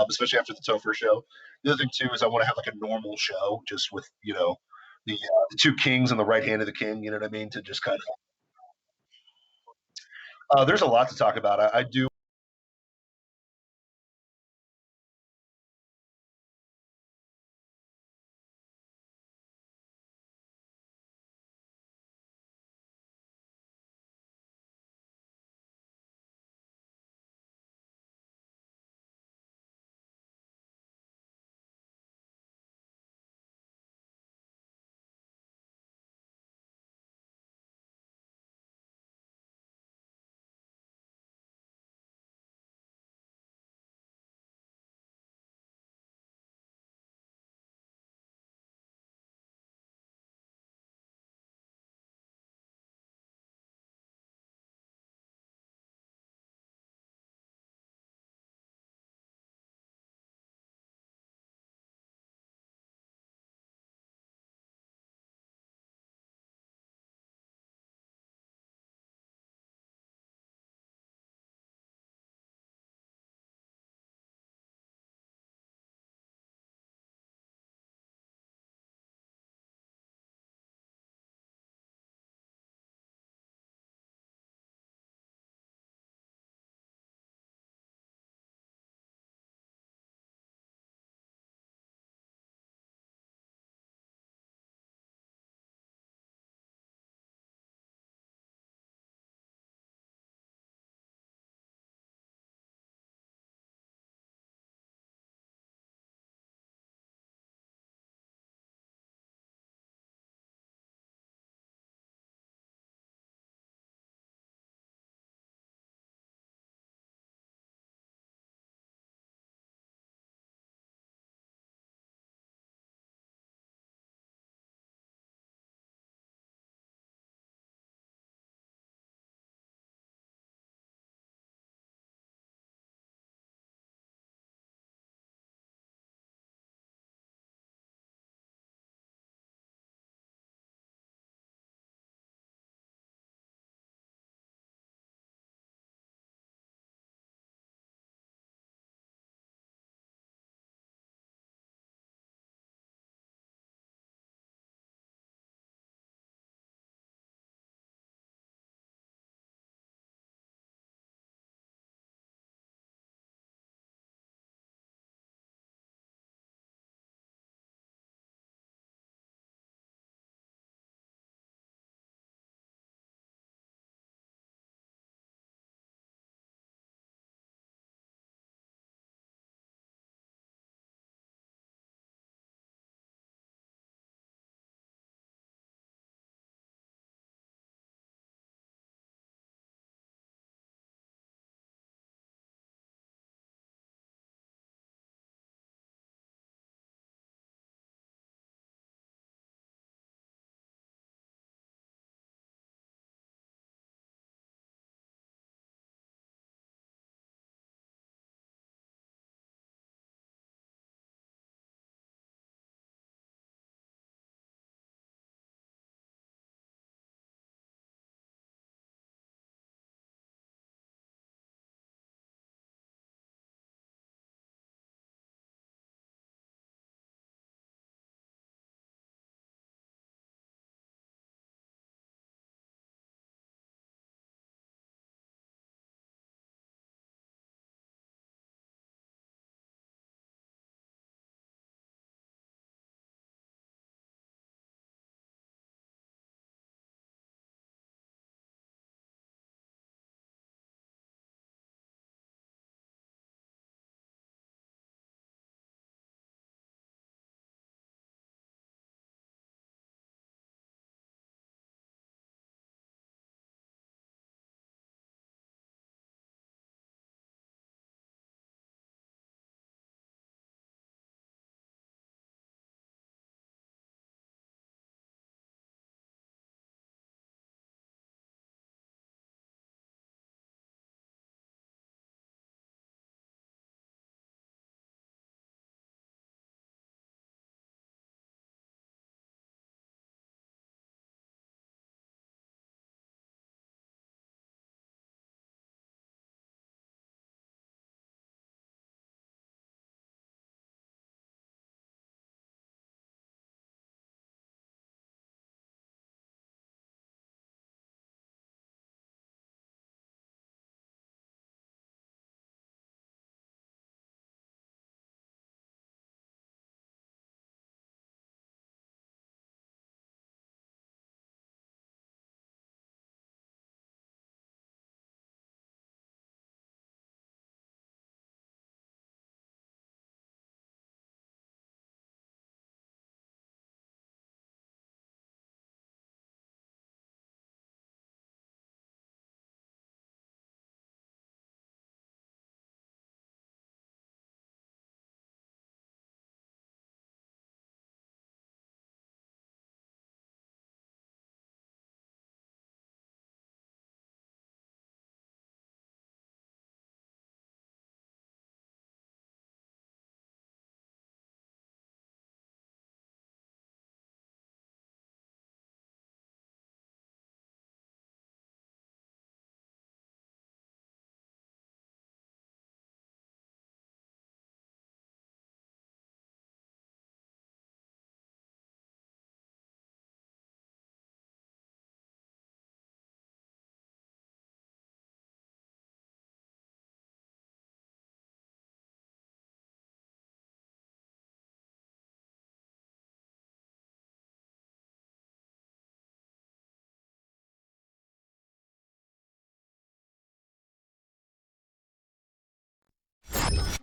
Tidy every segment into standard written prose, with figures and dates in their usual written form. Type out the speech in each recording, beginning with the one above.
especially after the Topher show. The other thing too is I want to have like a normal show, just with the two kings and the right hand of the king. You know what I mean? To just kind of there's a lot to talk about. I do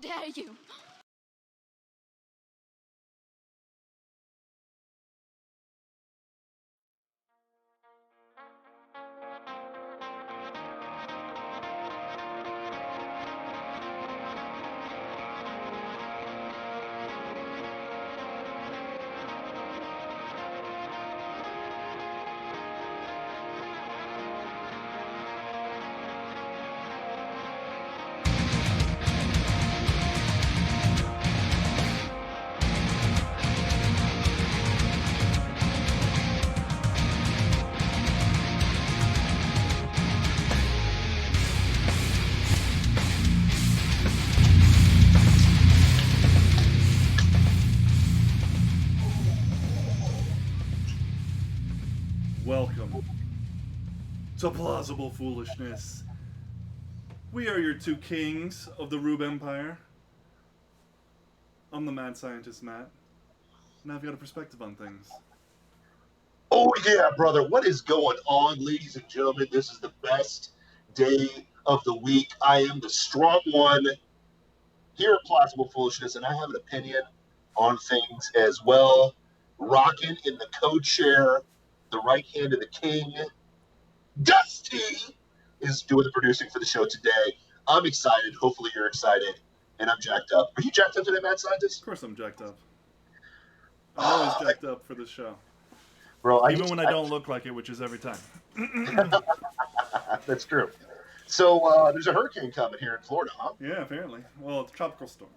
dare you? Welcome to Plausible Foolishness. We are your two kings of the Rube Empire. I'm the mad scientist, Matt, and I've got a perspective on things. Oh, yeah, brother. What is going on, ladies and gentlemen? This is the best day of the week. I am the strong one here at Plausible Foolishness, and I have an opinion on things as well. Rocking in the co-chair, the right hand of the king, Dusty, is doing the producing for the show today. I'm excited. Hopefully you're excited. And I'm jacked up. Are you jacked up today, Mad Scientist? Of course I'm jacked up. I'm always jacked up for this show. Bro, Even when I don't look like it, which is every time. That's true. So there's a hurricane coming here in Florida, huh? Yeah, apparently. Well, it's a tropical storm.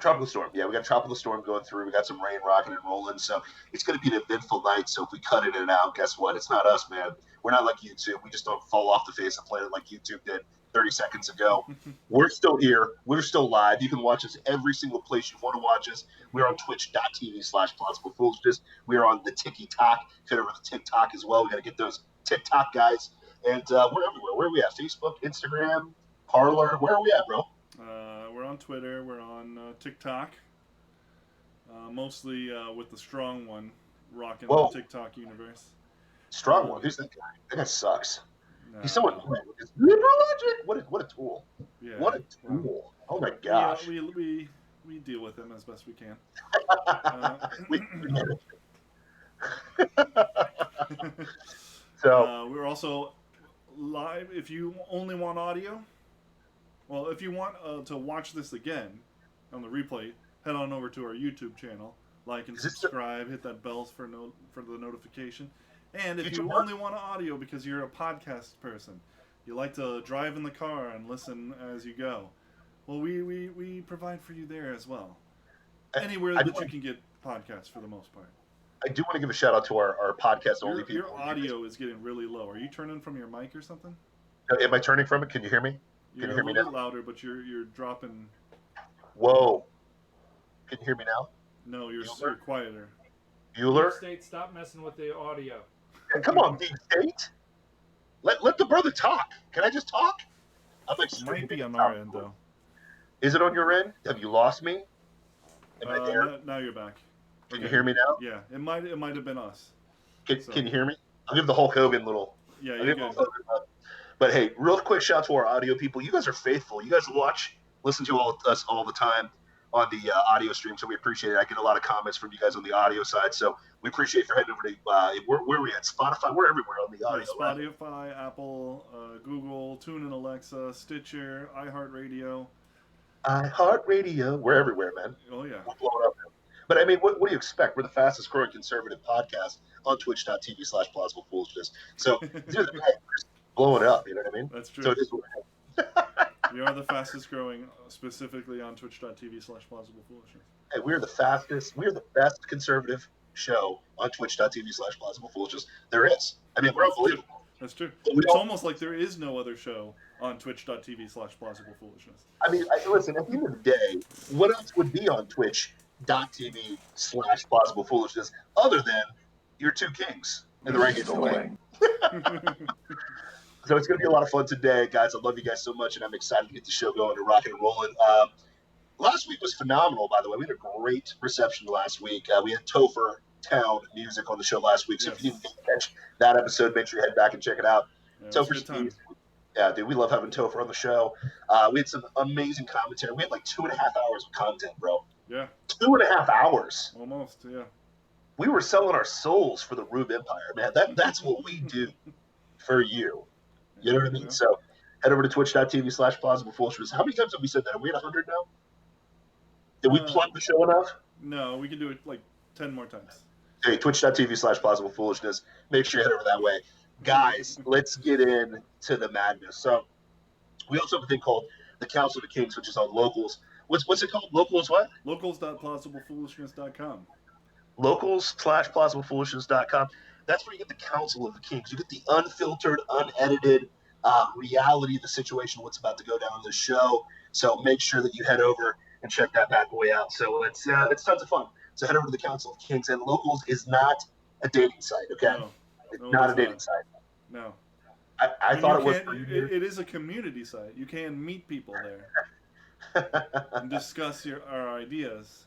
Tropical storm. Yeah, we got a tropical storm going through. We got some rain rocking and rolling. So it's going to be an eventful night. So if we cut it in and out, guess what? It's not us, man. We're not like YouTube. We just don't fall off the face of the planet like YouTube did 30 seconds ago. We're still here. We're still live. You can watch us every single place you want to watch us. We're on twitch.tv/Plausible Foolishness. We are on the TikTok. Head over to TikTok as well. We got to get those TikTok guys. And we're everywhere. Where are we at? Facebook, Instagram, Parler. Where are we at, bro? We're on Twitter. We're on TikTok. Mostly with the strong one rocking the TikTok universe. Strong one? Who's that guy? That guy sucks. No. He's someone with liberal logic. What a tool. Yeah. What a tool. Oh my gosh. We deal with him as best we can. So we're also live. If you only want audio, well, if you want to watch this again on the replay, head on over to our YouTube channel, like and subscribe, hit that bell for the notification. And if you only want audio because you're a podcast person, you like to drive in the car and listen as you go, well, we provide for you there as well. Anywhere that you can get podcasts for the most part. I do want to give a shout out to our podcast only people. Your audio is getting really low. Are you turning from your mic or something? Am I turning from it? Can you hear me? Can you hear me now? You're a little bit louder, but you're dropping. Whoa. Can you hear me now? No, you're quieter. Bueller? Deep State, stop messing with the audio. Yeah, come on, Deep State. Let the brother talk. Can I just talk? It might be on our end, though. Is it on your end? Have you lost me? Am I there? Now you're back. Can you hear me now? Yeah, it might have been us. Can you hear me? I'll give the Hulk Hogan little. Yeah, you're good. But hey, real quick shout out to our audio people. You guys are faithful. You guys listen to us all the time on the audio stream, so we appreciate it. I get a lot of comments from you guys on the audio side, so we appreciate for heading over to where are we at? Spotify. We're everywhere on the audio. Yeah, Spotify, right? Apple, Google, TuneIn, Alexa, Stitcher, iHeartRadio. We're everywhere, man. Oh yeah. We're blowing up, man. But I mean, what do you expect? We're the fastest growing conservative podcast on twitch.tv/Plausible Foolishness. So we're blowing it up, you know what I mean? That's true. So it is what we are the fastest growing, specifically on twitch.tv/Plausible Foolishness. Hey, we're the best conservative show on twitch.tv/Plausible Foolishness there is. I mean, we're unbelievable. That's true. It's almost like there is no other show on twitch.tv/Plausible Foolishness. I mean, listen, at the end of the day, what else would be on twitch.tv/Plausible Foolishness other than your two kings in the ranking away? So it's going to be a lot of fun today, guys. I love you guys so much, and I'm excited to get the show going and rocking and rolling. Last week was phenomenal, by the way. We had a great reception last week. We had Topher Town music on the show last week, so if you didn't catch that episode, make sure you head back and check it out. Topher Yeah, dude, we love having Topher on the show. We had some amazing commentary. We had like 2.5 hours of content, bro. Yeah, 2.5 hours. almost. Yeah. We were selling our souls for the Rube Empire, man. That's what we do for you. You know what I mean? Yeah. So head over to twitch.tv/plausible foolishness. How many times have we said that? Are we at 100 now? Did we plug the show enough? No, we can do it like 10 more times. Hey, twitch.tv/plausible foolishness. Make sure you head over that way. Guys, let's get into the madness. So we also have a thing called the Council of the Kings, which is on locals. What's it called? Locals what? Locals.plausibleFoolishness.com. Locals/plausibleFoolishness.com. That's where you get the Council of the Kings. You get the unfiltered, unedited reality of the situation, what's about to go down in the show. So make sure that you head over and check that bad boy out. So it's tons of fun. So head over to the Council of Kings. And Locals is not a dating site, okay? No, it's not a dating not. site. No. I thought it was. It is a community site. You can meet people there and discuss our ideas,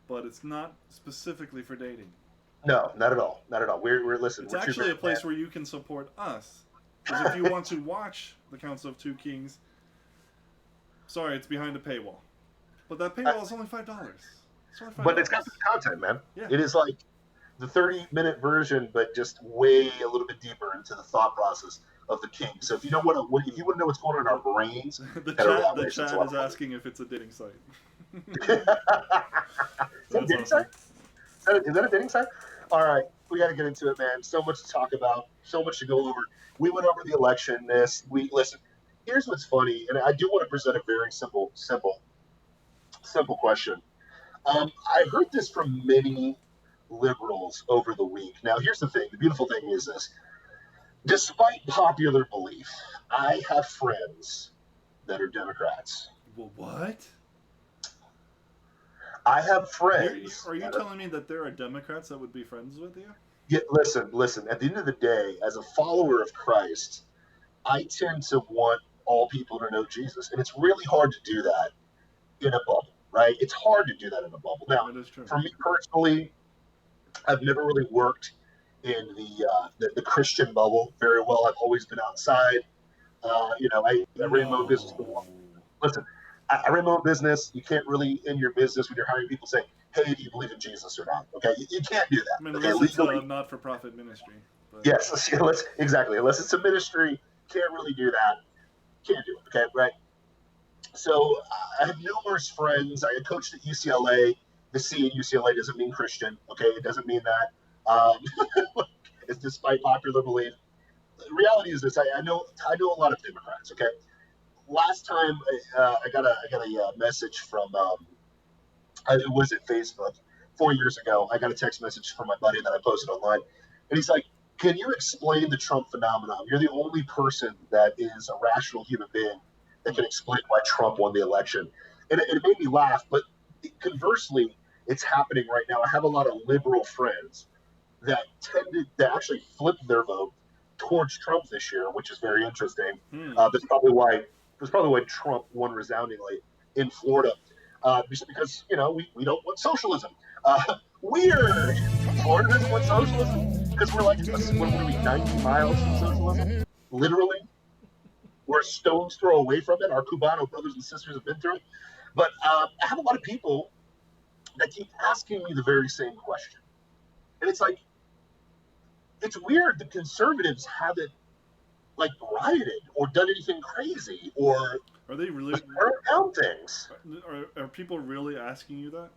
but it's not specifically for dating. No, not at all. Not at all. We're listen. It's we're actually a place where you can support us. Because if you want to watch the Council of Two Kings, sorry, it's behind a paywall. But that paywall is only $5. But it's got some content, man. Yeah. It is like the 30-minute version, but just way a little bit deeper into the thought process of the king. So if you don't want to, if you want to know what's going on in our brains, the chat is asking if it's a dating site. Is that a dating site? Is that a dating site? All right, we got to get into it, man. So much to talk about, so much to go over. We went over the election. Listen. Here's what's funny, and I do want to present a very simple question. I heard this from many liberals over the week. Now, here's the thing. The beautiful thing is this. Despite popular belief, I have friends that are Democrats. Well, what? I have friends. Are you telling me that there are Democrats that would be friends with you? Yeah, listen. At the end of the day, as a follower of Christ, I tend to want all people to know Jesus. And it's really hard to do that in a bubble, right? It's hard to do that in a bubble. Now, for me personally, I've never really worked in the Christian bubble very well. I've always been outside. I ran my own business. Listen, I ran my own business. You can't really, in your business, when you're hiring people, say, hey, do you believe in Jesus or not? Okay, you can't do that. I mean, okay, unless it's a not-for-profit ministry. But... Yes, exactly. Unless it's a ministry, can't really do that. Can't do it, okay, right? So I have numerous friends. I coached at UCLA. The C in UCLA doesn't mean Christian, okay? It doesn't mean that. It's despite popular belief. The reality is this: I know a lot of Democrats. Okay, last time I got a message from it was at Facebook 4 years ago. I got a text message from my buddy that I posted online, and he's like, "Can you explain the Trump phenomenon? You're the only person that is a rational human being that can explain why Trump won the election." And it made me laugh. But conversely, it's happening right now. I have a lot of liberal friends that actually flipped their vote towards Trump this year, which is very interesting. That's probably why Trump won resoundingly in Florida, just because we don't want socialism. Weird. Florida doesn't want socialism because we're like, what are we, 90 miles from socialism? Literally, we're a stone's throw away from it. Our Cubano brothers and sisters have been through it. But I have a lot of people that keep asking me the very same question, and it's like, it's weird the conservatives haven't like rioted or done anything crazy or are they really burnt down things. Are people really asking you that?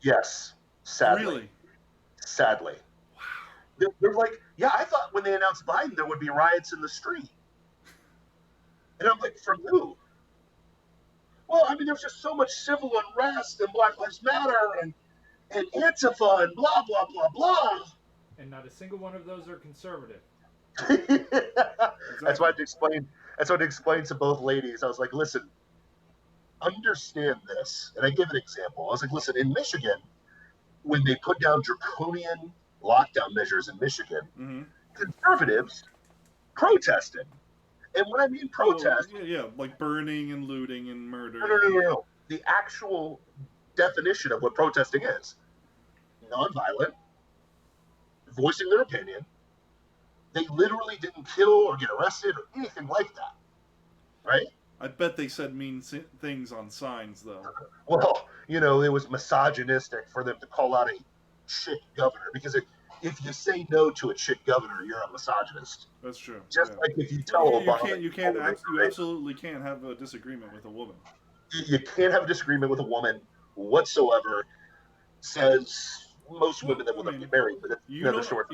Yes, sadly. Really? Sadly. Wow. They're like, yeah, I thought when they announced Biden there would be riots in the street. And I'm like, from who? Well, I mean, there's just so much civil unrest and Black Lives Matter and Antifa and blah, blah, blah, blah. And not a single one of those are conservative. That's why I had to explain to both ladies. I was like, listen, understand this. And I give an example. I was like, listen, in Michigan, when they put down draconian lockdown measures in Michigan, conservatives protested. And when I mean protest... Yeah, like burning and looting and murder. No. The actual definition of what protesting is. Nonviolent, voicing their opinion. They literally didn't kill or get arrested or anything like that. right? I bet they said mean things on signs, though. Well, it was misogynistic for them to call out a chick governor because if you say no to a chick governor, you're a misogynist. That's true. Just Yeah. like if you Well, tell you Obama, can't. You absolutely can't have a disagreement with a woman. you can't have a disagreement with a woman whatsoever. Says most Well, women that I will not mean, get married, but that's you another don't. story.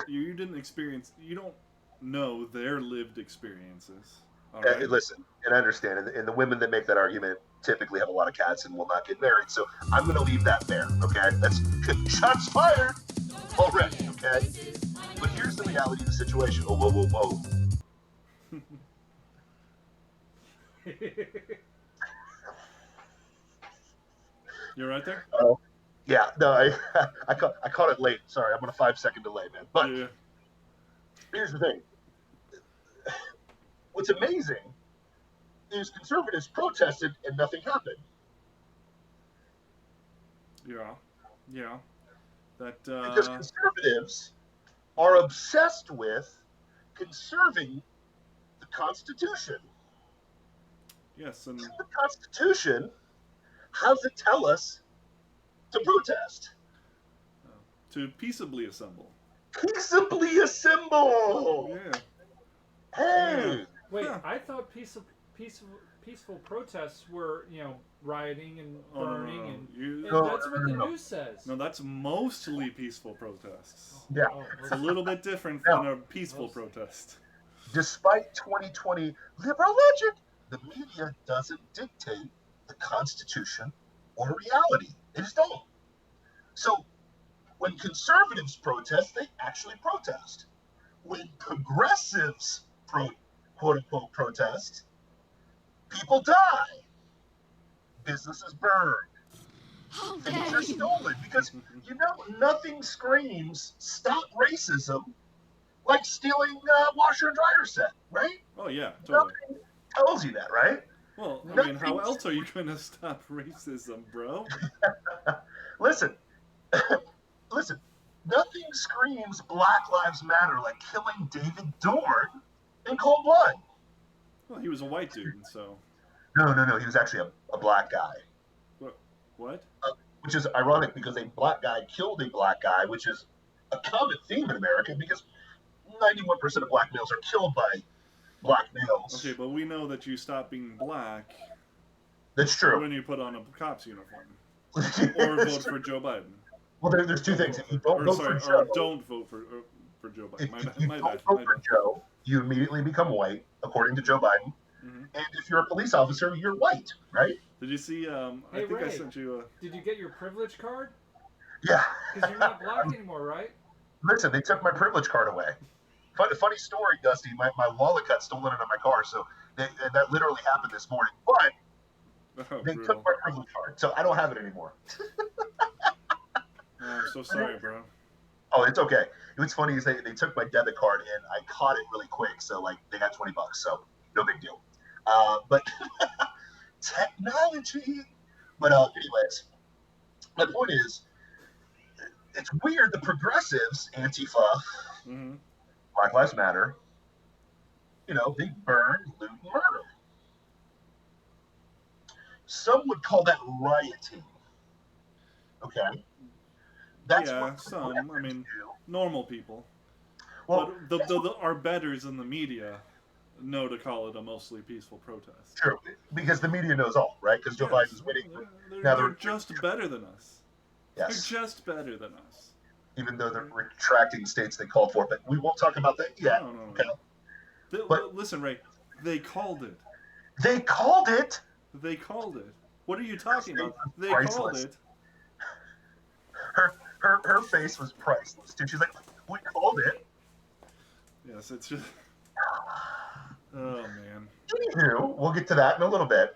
You didn't experience. You don't know their lived experiences. All right. Listen, and I understand, and the women that make that argument typically have a lot of cats and will not get married. So I'm going to leave that there. Okay, that's shots fired already. Okay, but here's the reality of the situation. Oh, whoa, whoa, whoa. You're right there. Oh, yeah. No, I caught it late. Sorry, I'm on a 5-second delay, man. But Yeah. here's the thing. What's amazing is conservatives protested and nothing happened. Yeah. Yeah. That. Because conservatives are obsessed with conserving the Constitution. Yes, and In the Constitution, how does it tell us to protest? to peaceably assemble. Peaceably assemble. Yeah. Hey. Wait, Huh. I thought peaceful protests were, rioting and Oh, no, burning, no, no. and No, that's what the no. news says. No, that's mostly peaceful protests. Yeah. It's a little bit different No. than a peaceful protest. Despite 2020 liberal legend, the media doesn't dictate the Constitution or reality. They just don't. So when conservatives protest, they actually protest. When progressives quote unquote protest, people die, businesses burn, things are stolen because nothing screams stop racism like stealing a washer and dryer set, right? Oh yeah, totally. Nothing tells you that, right? Well, I Nothing mean, how else are you going to stop racism, bro? Listen, listen. Nothing screams Black Lives Matter like killing David Dorn in cold blood. Well, he was a white dude, so. No. He was actually a black guy. What? Which is ironic because a black guy killed a black guy, which is a common theme in America because 91% of black males are killed by black males. Okay, but we know that you stop being black That's true. when you put on a cop's uniform or vote for Joe Biden. Well, there's two things. If you don't vote for Joe, or don't vote for Joe Biden. If you don't vote for Joe, you immediately become white, according to Joe Biden. Mm-hmm. And if you're a police officer, you're white, right? Did you see? I think Ray, I sent you a. Did you get your privilege card? Yeah. Because you're not black anymore, right? Listen, they took my privilege card away. Funny story, Dusty. My wallet got stolen out of my car, so that literally happened this morning. But they took my privilege card, so I don't have it anymore. I'm so sorry, bro. Oh, it's okay. What's funny is they took my debit card and I caught it really quick, so like they got $20, so no big deal. But technology. But anyways, my point is, it's weird. The progressives, Antifa, Mm-hmm. Black Lives Matter, they burn, loot, and murder. Some would call that rioting. Okay. That's Yeah, what some. I mean, do. normal people. Well, but our betters in the media know to call it a mostly peaceful protest. true, because the media knows all, right? Because Joe Biden's winning. They're just better than us. Yes. They're just better than us. Even though they're retracting states they called for, but we won't talk about that yet. No. Okay. But listen, Ray, they called it. They called it. They called it. What are you talking about? They Priceless. called it. Her face was priceless, dude. She's like, we called it. Yes, it's just. Oh man. Anywho, we'll get to that in a little bit.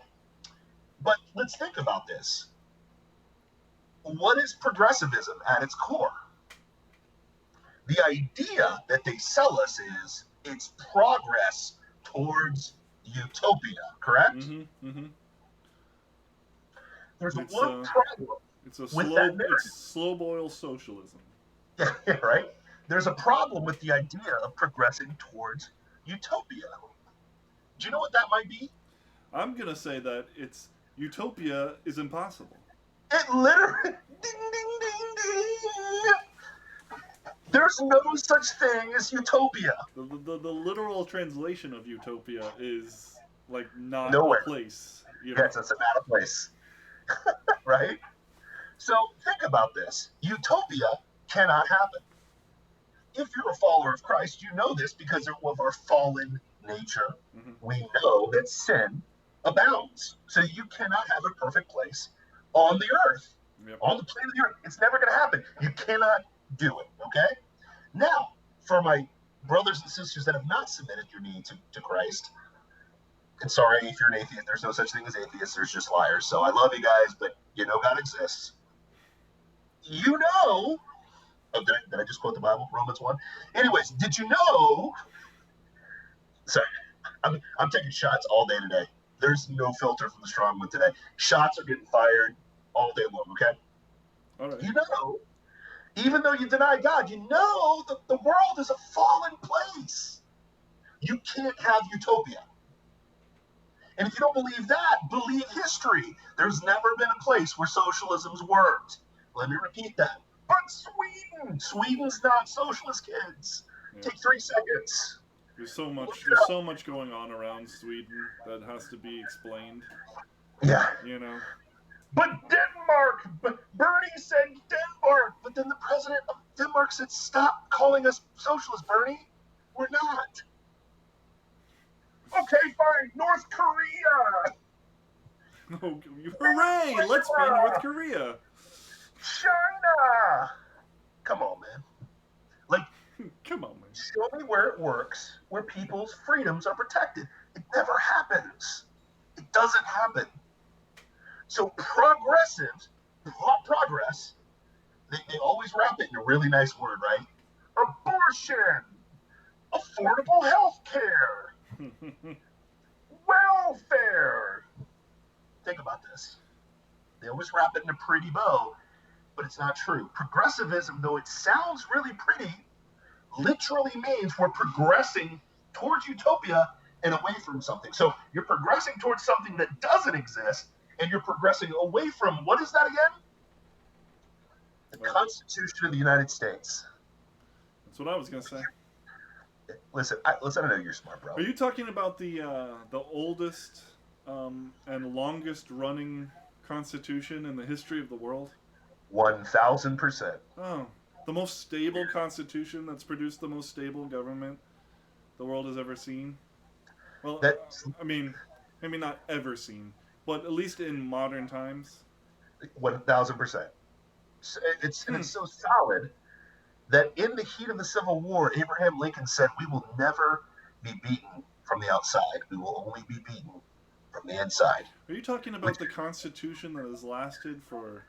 But let's think about this. What is progressivism at its core? The idea that they sell us is it's progress towards utopia, correct? Mm-hmm. Mm-hmm. There's It's, one problem. It's a With that narrative. It's slow boil socialism. Yeah, right? There's a problem with the idea of progressing towards utopia. Do you know what that might be? I'm gonna say that it's utopia is impossible. It literally. Ding, ding, ding, ding. There's no such thing as utopia. The literal translation of utopia is like not a Nowhere. place. You know. Yes, it's not a place, right? So think about this. Utopia cannot happen. If you're a follower of Christ, you know this because of our fallen nature. Mm-hmm. We know that sin abounds. So you cannot have a perfect place on the earth, Yep. on the planet of the earth. It's never going to happen. You cannot do it, okay? Now, for my brothers and sisters that have not submitted your knee to Christ, and sorry if you're an atheist, there's no such thing as atheists, there's just liars. So I love you guys, but you know God exists. You know, oh, did I just quote the Bible? Romans 1? Anyways, did you know, sorry, I'm taking shots all day today. There's no filter from the strong one today. Shots are getting fired all day long, okay? All right. You know, even though you deny God, you know that the world is a fallen place. You can't have utopia. And if you don't believe that, believe history. There's never been a place where socialism's worked. Let me repeat that. But Sweden's not socialist, kids. Yeah. Take 3 seconds. There's so much going on around Sweden that has to be explained. Yeah. You know. But Denmark, Bernie said Denmark, but then the president of Denmark said, stop calling us socialist, Bernie. We're not. Okay, fine. North Korea. Oh, hooray! Let's be North Korea. China. Come on, man. Like, come on, man. Show me where it works, where people's freedoms are protected. It never happens. It doesn't happen. So progressives, progress, they always wrap it in a really nice word, right? Abortion, affordable health care, welfare. Think about this. They always wrap it in a pretty bow, but it's not true. Progressivism, though it sounds really pretty, literally means we're progressing towards utopia and away from something. So you're progressing towards something that doesn't exist, and you're progressing away from, what is that again? The Constitution of the United States. That's what I was going to say. Listen, I know you're smart, bro. Are you talking about the oldest and longest running constitution in the history of the world? 1,000%. Oh, the most stable constitution that's produced the most stable government the world has ever seen? Well, I mean, maybe not ever seen, but at least in modern times. 1,000%. It's so solid that in the heat of the Civil War, Abraham Lincoln said, we will never be beaten from the outside. We will only be beaten from the inside. Are you talking about the Constitution that has lasted for,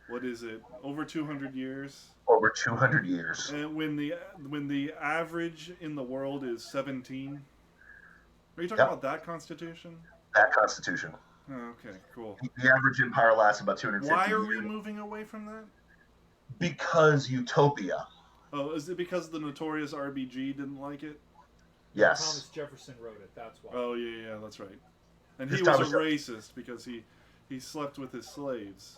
what is it, over 200 years? Over 200 years. And when the average in the world is 17? Are you talking about that Constitution? That Constitution. Oh, okay, cool. The average empire lasts about 250 years. Why are we moving away from that? Because utopia. Oh, is it because the notorious RBG didn't like it? Yes. Thomas Jefferson wrote it, that's why. Oh, yeah, that's right. And he was a racist because he slept with his slaves.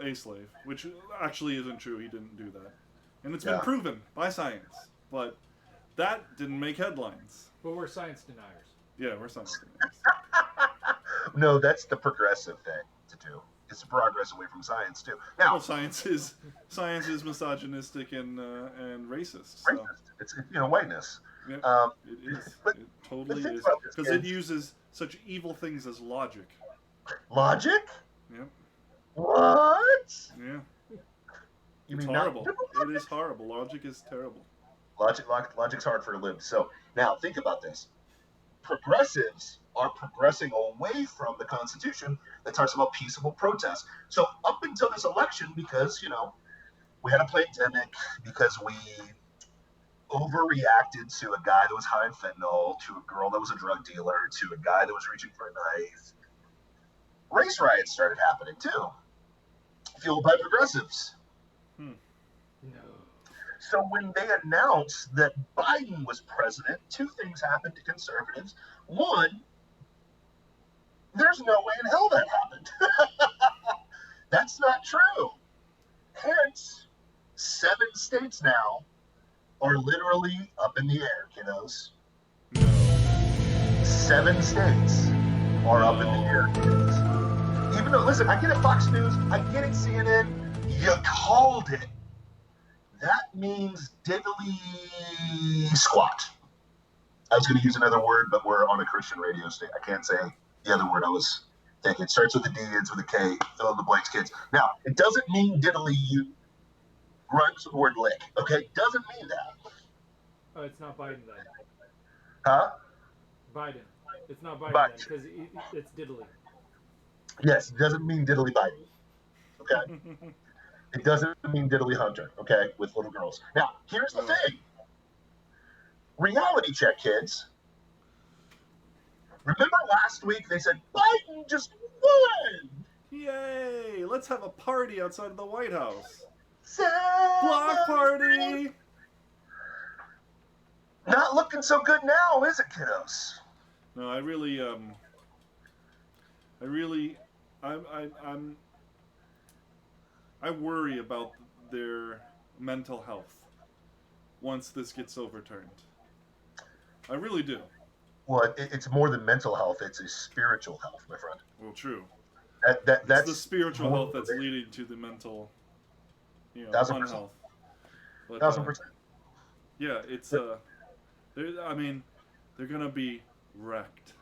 A slave, which actually isn't true. He didn't do that. And it's been proven by science. But that didn't make headlines. But we're science deniers. Yeah, we're science deniers. No, that's the progressive thing to do. It's progress away from science too. Now, well, science is misogynistic and racist. So. Racist. It's whiteness. Yeah, it is. It totally is because it uses such evil things as logic. Logic? Yeah. What? Yeah. You it's mean horrible. It is horrible. Logic is terrible. Logic's hard for the libs. So now think about this. Progressives are progressing away from the Constitution that talks about peaceable protest. So up until this election, because, we had a pandemic, because we overreacted to a guy that was high in fentanyl, to a girl that was a drug dealer, to a guy that was reaching for a knife, race riots started happening too, fueled by progressives. No. So when they announced that Biden was president, two things happened to conservatives. One, there's no way in hell that happened. That's not true. Hence, 7 states now are literally up in the air, kiddos. 7 states are up in the air, kiddos. Even though, listen, I get it, Fox News, I get it, CNN, you called it. That means diddly squat. I was going to use another word, but we're on a Christian radio station. I can't say the other word I was thinking. It starts with a D, ends with a K. Fill in the blanks, kids. Now, it doesn't mean diddly you rhymes with the word lick, okay? Doesn't mean that. Oh, it's not Biden then. Huh? Biden. It's not Biden because it's diddly. Yes, it doesn't mean diddly Biden. Okay? It doesn't mean diddly Hunter, okay, with little girls. Now, here's the thing. Reality check, kids. Remember last week they said, Biden just won! Yay! Let's have a party outside of the White House. Celebrate! Block party! Not looking so good now, is it, kiddos? No, I worry about their mental health once this gets overturned. I really do. Well, it's more than mental health; it's a spiritual health, my friend. Well, true. That's the spiritual health that's leading to the mental, 1,000%. unhealth. But, 1,000%. Yeah, it's they're gonna be wrecked.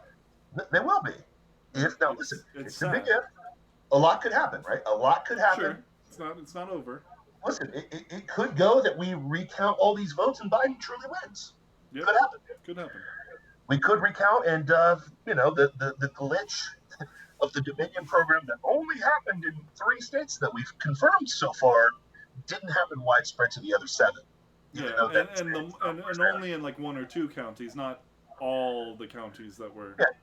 They will be. Now listen, it's a sad. big if. A lot could happen, right? A lot could happen. Sure. It's not over. Listen, it could go that we recount all these votes and Biden truly wins. Yep. Could happen. Could happen. We could recount and the glitch of the Dominion program that only happened in 3 states that we've confirmed so far didn't happen widespread to the other 7. Yeah, and only in like 1 or 2 counties, not all the counties that were. Yeah,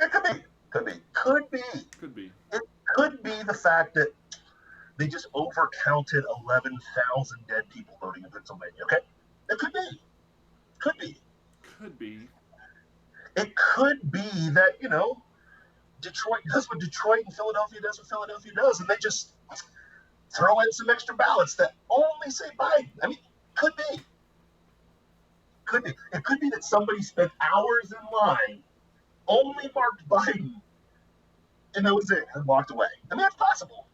it could be. Could be. It could be the fact that they just overcounted 11,000 dead people voting in Pennsylvania. Okay, it could be. It could be that Detroit does what Detroit and Philadelphia does what Philadelphia does, and they just throw in some extra ballots that only say Biden. I mean, could be. It could be that somebody spent hours in line, only marked Biden, and that was it, and walked away. I mean, that's possible.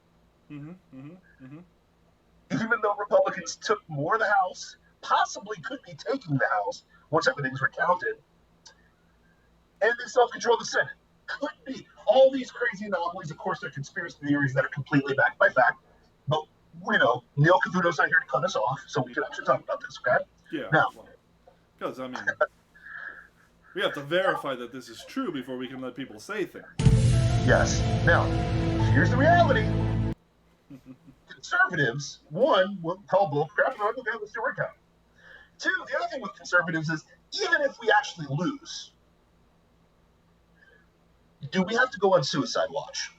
Even though Republicans took more of the House, possibly could be taking the House once everything's recounted, and they self-control the Senate. Could be. All these crazy anomalies, of course, they're conspiracy theories that are completely backed by fact. But, Neil Cavuto's not here to cut us off, so we can actually talk about this, okay? Yeah. Now, because, we have to verify that this is true before we can let people say things. Yes. Now, here's the reality. Conservatives, one, will call bull crap, and okay, let's do a recount. 2, the other thing with conservatives is, even if we actually lose, do we have to go on suicide watch?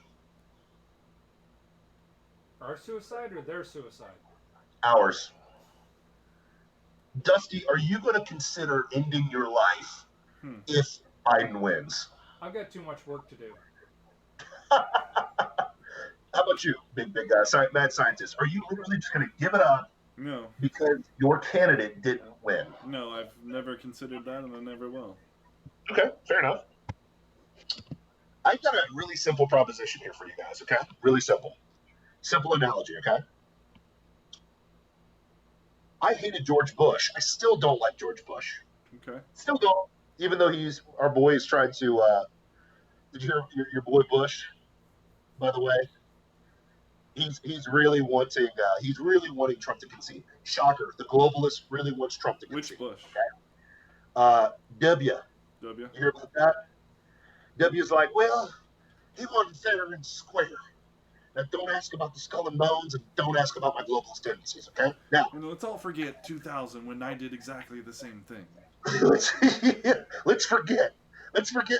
Our suicide or their suicide? Ours. Dusty, are you going to consider ending your life if Biden wins? I've got too much work to do. How about you, big guy, mad scientist? Are you literally just going to give it up? No. Because your candidate didn't win? No, I've never considered that, and I never will. Okay, fair enough. I've got a really simple proposition here for you guys, okay? Really simple. Simple analogy, okay? I hated George Bush. I still don't like George Bush. Okay. Still don't. Even though our boy is trying to, did you hear your boy Bush, by the way? He's really wanting Trump to concede. Shocker. The globalist really wants Trump to concede. Which Bush? Okay? W. W. You hear about that? W's like, well, he wanted fair and square. Now, don't ask about the skull and bones, and don't ask about my globalist tendencies, okay? Now, let's all forget 2000 when I did exactly the same thing. let's forget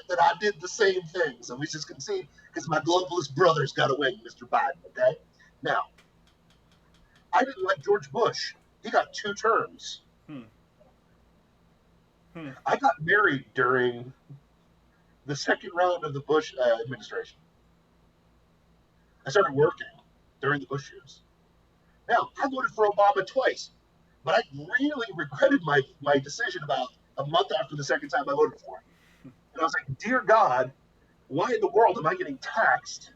that I did the same thing. So we just concede because my globalist brothers got away, Mr. Biden, okay? Now, I didn't like George Bush. He got 2 terms. Hmm. I got married during the second round of the Bush administration. I started working during the Bush years. Now, I voted for Obama twice, but I really regretted my decision about a month after the second time I voted for him. And I was like, dear God, why in the world am I getting taxed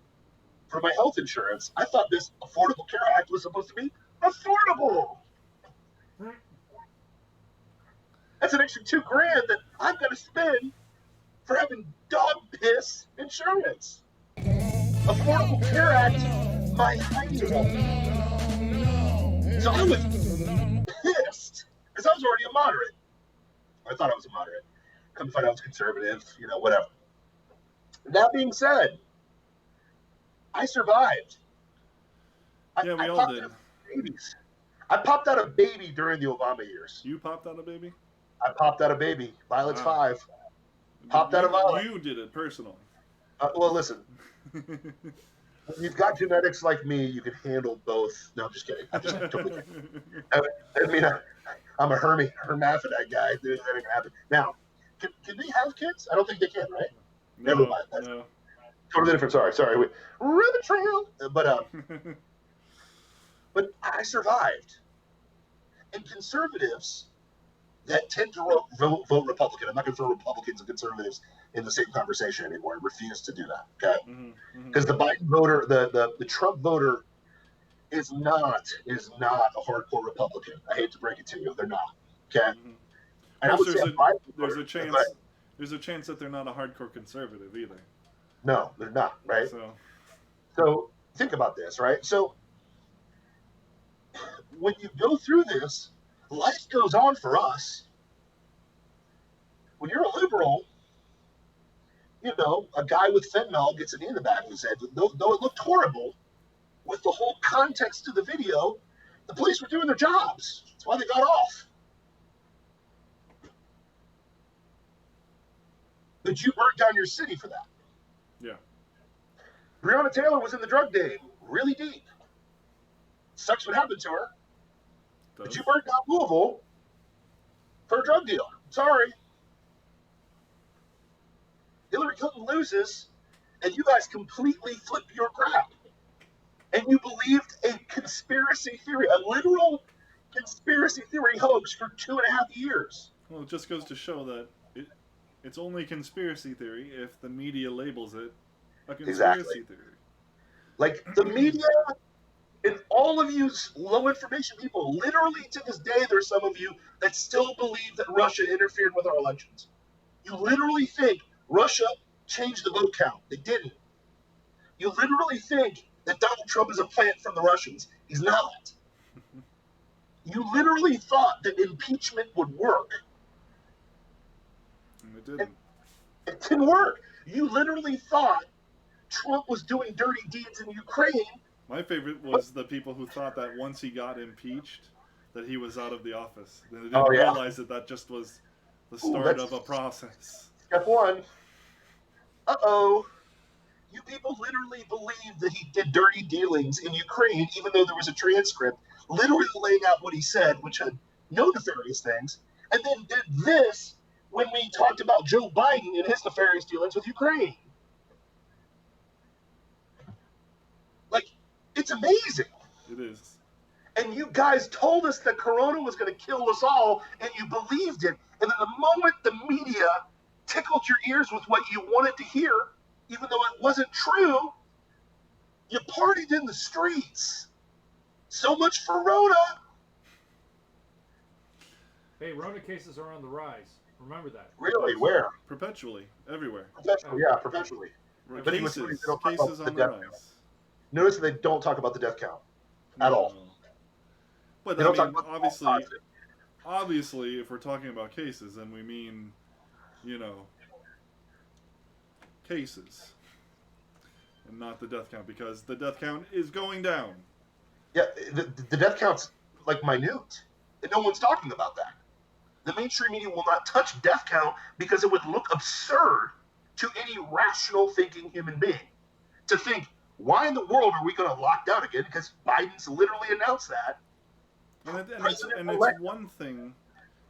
for my health insurance? I thought this Affordable Care Act was supposed to be affordable. That's an extra $2,000 that I'm going to spend for having dog piss insurance. Affordable Care Act, my idea. So I was pissed because I was already a moderate. I thought I was a moderate. Come to find out I was conservative, whatever. That being said, I survived. Yeah, we all did. Babies. I popped out a baby during the Obama years. You popped out a baby? I popped out a baby. Violet's Wow. 5. Popped out a Violet. You did it personally. Well, listen. When you've got genetics like me, you can handle both. No, I'm just kidding. I'm just totally kidding. I mean, I'm a hermaphrodite guy. That ain't gonna happen. Now, can they have kids? I don't think they can, right? No, Never mind. That's no. totally different. Sorry. Rabbit trail. But I survived. And conservatives that tend to vote Republican. I'm not going to throw Republicans and conservatives in the same conversation anymore. I refuse to do that. Okay, because the Biden voter, the Trump voter, is not a hardcore Republican. I hate to break it to you, they're not. Okay, and Plus, there's a chance that they're not a hardcore conservative either. No, they're not. Right. So think about this. Right. So when you go through this, life goes on for us. When you're a liberal, a guy with fentanyl gets a knee in the back of his head. Though it looked horrible, with the whole context of the video, the police were doing their jobs. That's why they got off. But you burnt down your city for that. Yeah. Breonna Taylor was in the drug game, really deep. Sucks what happened to her. But you burnt down Louisville for a drug deal. Sorry. Hillary Clinton loses, and you guys completely flip your crap. And you believed a conspiracy theory, a literal conspiracy theory hoax for 2.5 years. Well, it just goes to show that it's only conspiracy theory if the media labels it a conspiracy theory. Like, the media and all of you low information people, literally to this day, there's some of you that still believe that Russia interfered with our elections. You literally think Russia changed the vote count. They didn't. You literally think that Donald Trump is a plant from the Russians. He's not. You literally thought that impeachment would work. And it didn't. It didn't work. You literally thought Trump was doing dirty deeds in Ukraine. My favorite was the people who thought that once he got impeached, that he was out of the office. They didn't realize that just was the start of a process. Step 1. Uh-oh. You people literally believed that he did dirty dealings in Ukraine, even though there was a transcript literally laying out what he said, which had no nefarious things, and then did this when we talked about Joe Biden and his nefarious dealings with Ukraine. Like, it's amazing. It is. And you guys told us that Corona was going to kill us all, and you believed it. And then the moment the media tickled your ears with what you wanted to hear, even though it wasn't true, you partied in the streets. So much for Rona. Hey, Rona cases are on the rise. Remember that. Really? Where? Perpetually. Everywhere. Perpetually, yeah, perpetually. But cases on the rise. Notice that they don't talk about the death count at all. But they I don't mean, talk about obviously, if we're talking about cases, then we mean, cases, and not the death count, because the death count is going down. Yeah, the death count's like minute, and no one's talking about that. The mainstream media will not touch death count because it would look absurd to any rational thinking human being to think, why in the world are we going to lock down again? Because Biden's literally announced that. It's one thing.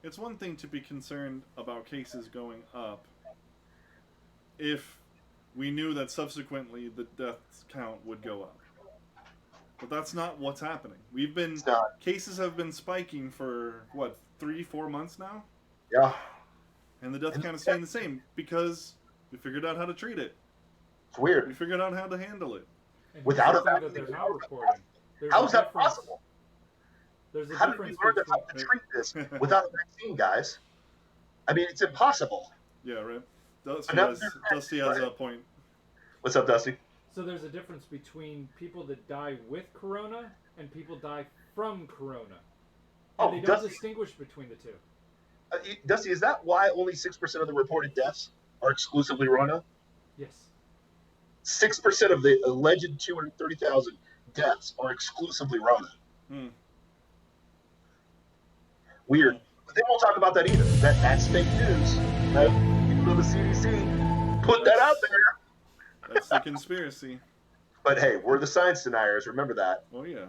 It's one thing to be concerned about cases going up if we knew that subsequently the death count would go up. But that's not what's happening. Cases have been spiking for what, 3-4 months now? Yeah. And the death count is staying the same because we figured out how to treat it. It's weird. We figured out how to handle it. And without a vaccine that they're not reporting. How is that possible? There's a how did we difference learn between... how to treat this without a vaccine, guys? I mean, it's impossible. Yeah, right. Dusty has a point. What's up, Dusty? So there's a difference between people that die with corona and people die from corona. And they don't distinguish between the two. Dusty, is that why only 6% of the reported deaths are exclusively Rona? Yes. 6% of the alleged 230,000 deaths are exclusively Rona. Weird. But they won't talk about that either. That's fake news. Right? People of the CDC put that out there. That's the conspiracy. But hey, we're the science deniers. Remember that. Oh, yeah.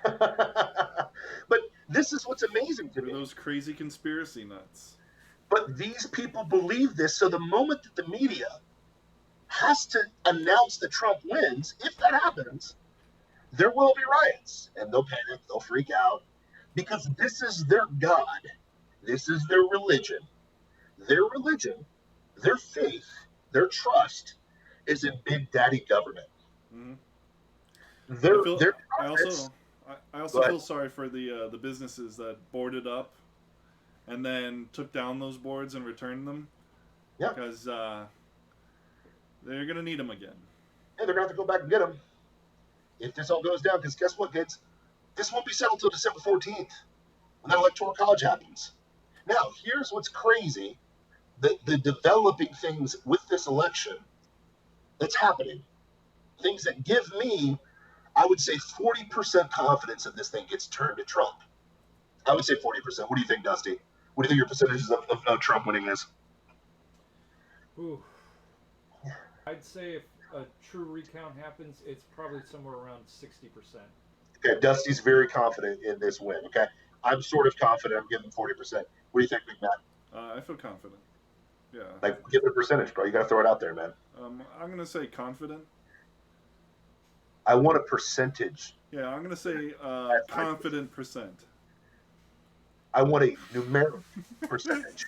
But this is what's amazing to me. Those crazy conspiracy nuts. But these people believe this, so the moment that the media has to announce that Trump wins, if that happens, there will be riots. And they'll panic, they'll freak out, because this is their God. This is their religion. Their religion, their faith, their trust is in Big Daddy government. Mm-hmm. I also feel sorry for the businesses that boarded up and then took down those boards and returned them. Yeah. Because they're going to need them again. Yeah, they're going to have to go back and get them if this all goes down. Because guess what, kids? This won't be settled until December 14th when that electoral college happens. Now, here's what's crazy. The developing things with this election that's happening. Things that give me, I would say, 40% confidence that this thing gets turned to Trump. I would say 40%. What do you think, Dusty? What do you think your percentages of Trump winning is? Ooh. I'd say if a true recount happens, it's probably somewhere around 60%. Okay, Dusty's very confident in this win, okay? I'm sort of confident. I'm giving 40%. What do you think, Big Matt? I feel confident. Yeah. Like, give it a percentage, bro. You got to throw it out there, man. I'm going to say confident. I want a percentage. Yeah, I'm going to say confident percent. I want a numeric percentage.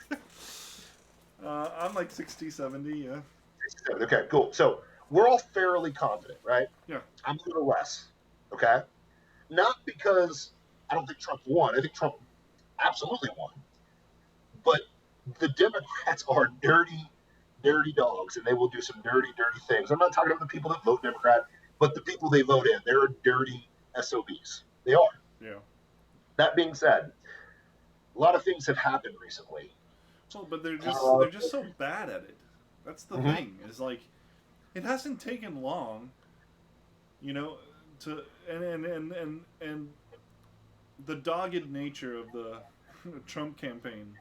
I'm like 60, 70, yeah. 67. Okay, cool. So we're all fairly confident, right? Yeah. I'm a little less, okay? Not because I don't think Trump won. I think Trump absolutely won. But the Democrats are dirty, dirty dogs, and they will do some dirty, dirty things. I'm not talking about the people that vote Democrat, but the people they vote in. They're dirty SOBs. They are. Yeah. That being said, a lot of things have happened recently. Well, but they're just so bad at it. That's the thing. Is like, it hasn't taken long, you know, to and the dogged nature of the Trump campaign.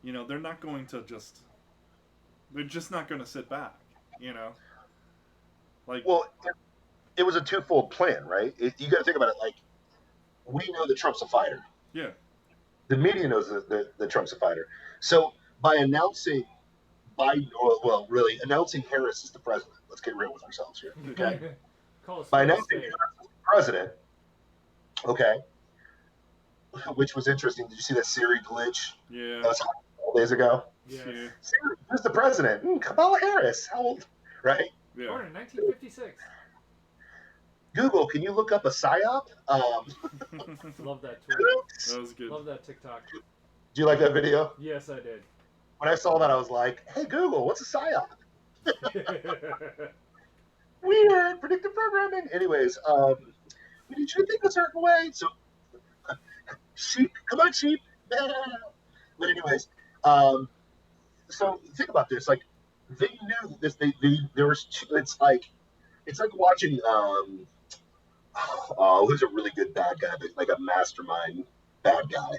You know, they're just not going to sit back. You know, like, well, it was a twofold plan, right? You got to think about it. Like, we know that Trump's a fighter. Yeah. The media knows that Trump's a fighter. So by announcing Biden, really announcing Harris as the president, let's get real with ourselves here, okay? By announcing Harris as the president, okay, which was interesting. Did you see that Siri glitch? Yeah. That was a couple days ago. Yeah. Siri, who's the president? Kamala Harris. How old? Right? Yeah. Born in 1956. Google, can you look up a psyop? Love that tweet. That was good. Love that TikTok. Do you like that video? Yes, I did. When I saw that, I was like, hey, Google, what's a psyop? Weird, predictive programming. Anyways, we need you to think a certain way. So, sheep, come on, sheep. But anyways, so think about this. Like, they knew this. There was two. It's like watching. Who's a really good bad guy? Like a mastermind bad guy,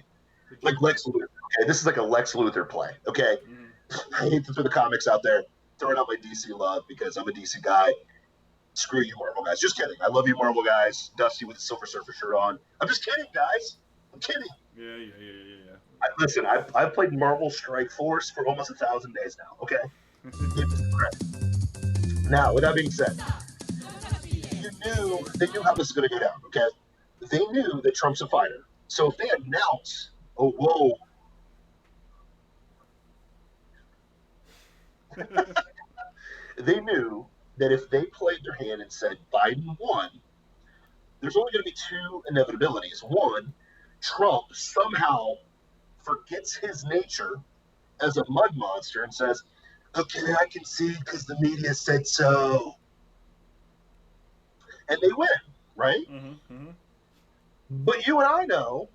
like Lex Luthor. Okay, this is like a Lex Luthor play. Okay, I hate to throw the comics out there, throwing out my DC love because I'm a DC guy. Screw you, Marvel guys. Just kidding. I love you, Marvel guys. Dusty with the Silver Surfer shirt on. I'm just kidding, guys. I'm kidding. Yeah. Listen, I've played Marvel Strike Force for almost 1,000 days now. Okay. Now, with that being said, they knew how this was going to go down. Okay. They knew that Trump's a fighter. So if they announce, oh whoa. They knew that if they played their hand and said Biden won, there's only going to be two inevitabilities. One, Trump somehow forgets his nature as a mud monster and says, okay, I concede because the media said so. And they win, right? But you and I know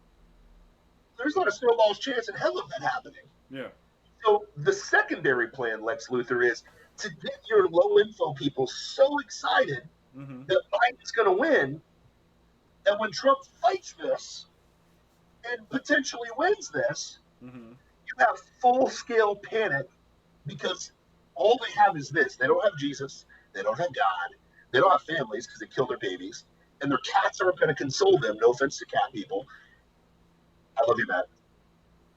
there's not a snowball's chance in hell of that happening. Yeah. So the secondary plan, Lex Luthor, is to get your low info people so excited that Biden's going to win that when Trump fights this and potentially wins this, you have full scale panic because all they have is this. They don't have Jesus. They don't have God. They don't have families because they kill their babies. And their cats aren't going to console them. No offense to cat people. I love you, Matt.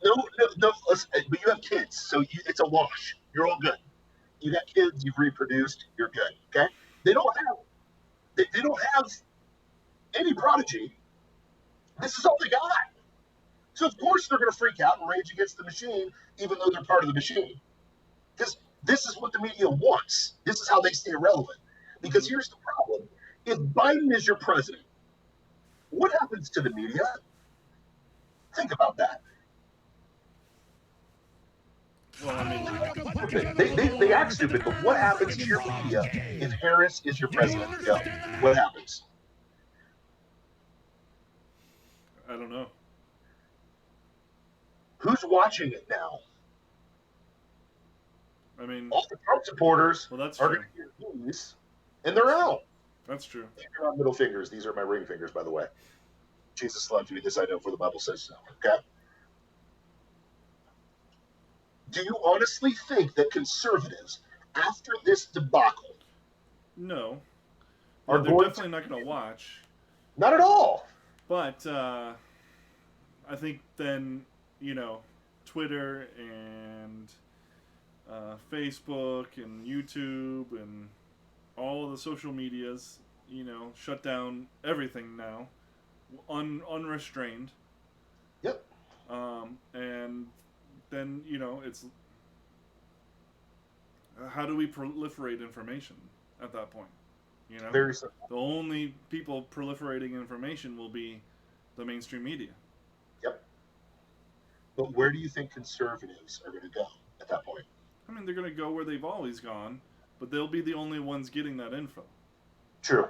No, but you have kids, so it's a wash. You're all good. You got kids, you've reproduced, you're good. Okay? They don't have any prodigy. This is all they got. So of course they're going to freak out and rage against the machine, even though they're part of the machine. Because this is what the media wants. This is how they stay relevant. Because here's the problem: if Biden is your president, what happens to the media? Think about that. Well, I mean, they act stupid, but what happens to your media if Harris is your president? Go. What happens? I don't know. Who's watching it now? I mean, all the Trump supporters are going to hear these, and they're out. That's true. They're not middle fingers. These are my ring fingers, by the way. Jesus loved me. This I know, for the Bible says so. Okay. Do you honestly think that conservatives, after this debacle, no, they're definitely not going to watch. Not at all. But I think then, Twitter and Facebook and YouTube and all of the social medias, shut down everything now, unrestrained. Yep. And then, it's how do we proliferate information at that point? Very simple. The only people proliferating information will be the mainstream media. Yep. But where do you think conservatives are going to go at that point? I mean, they're going to go where they've always gone, but they'll be the only ones getting that info. True.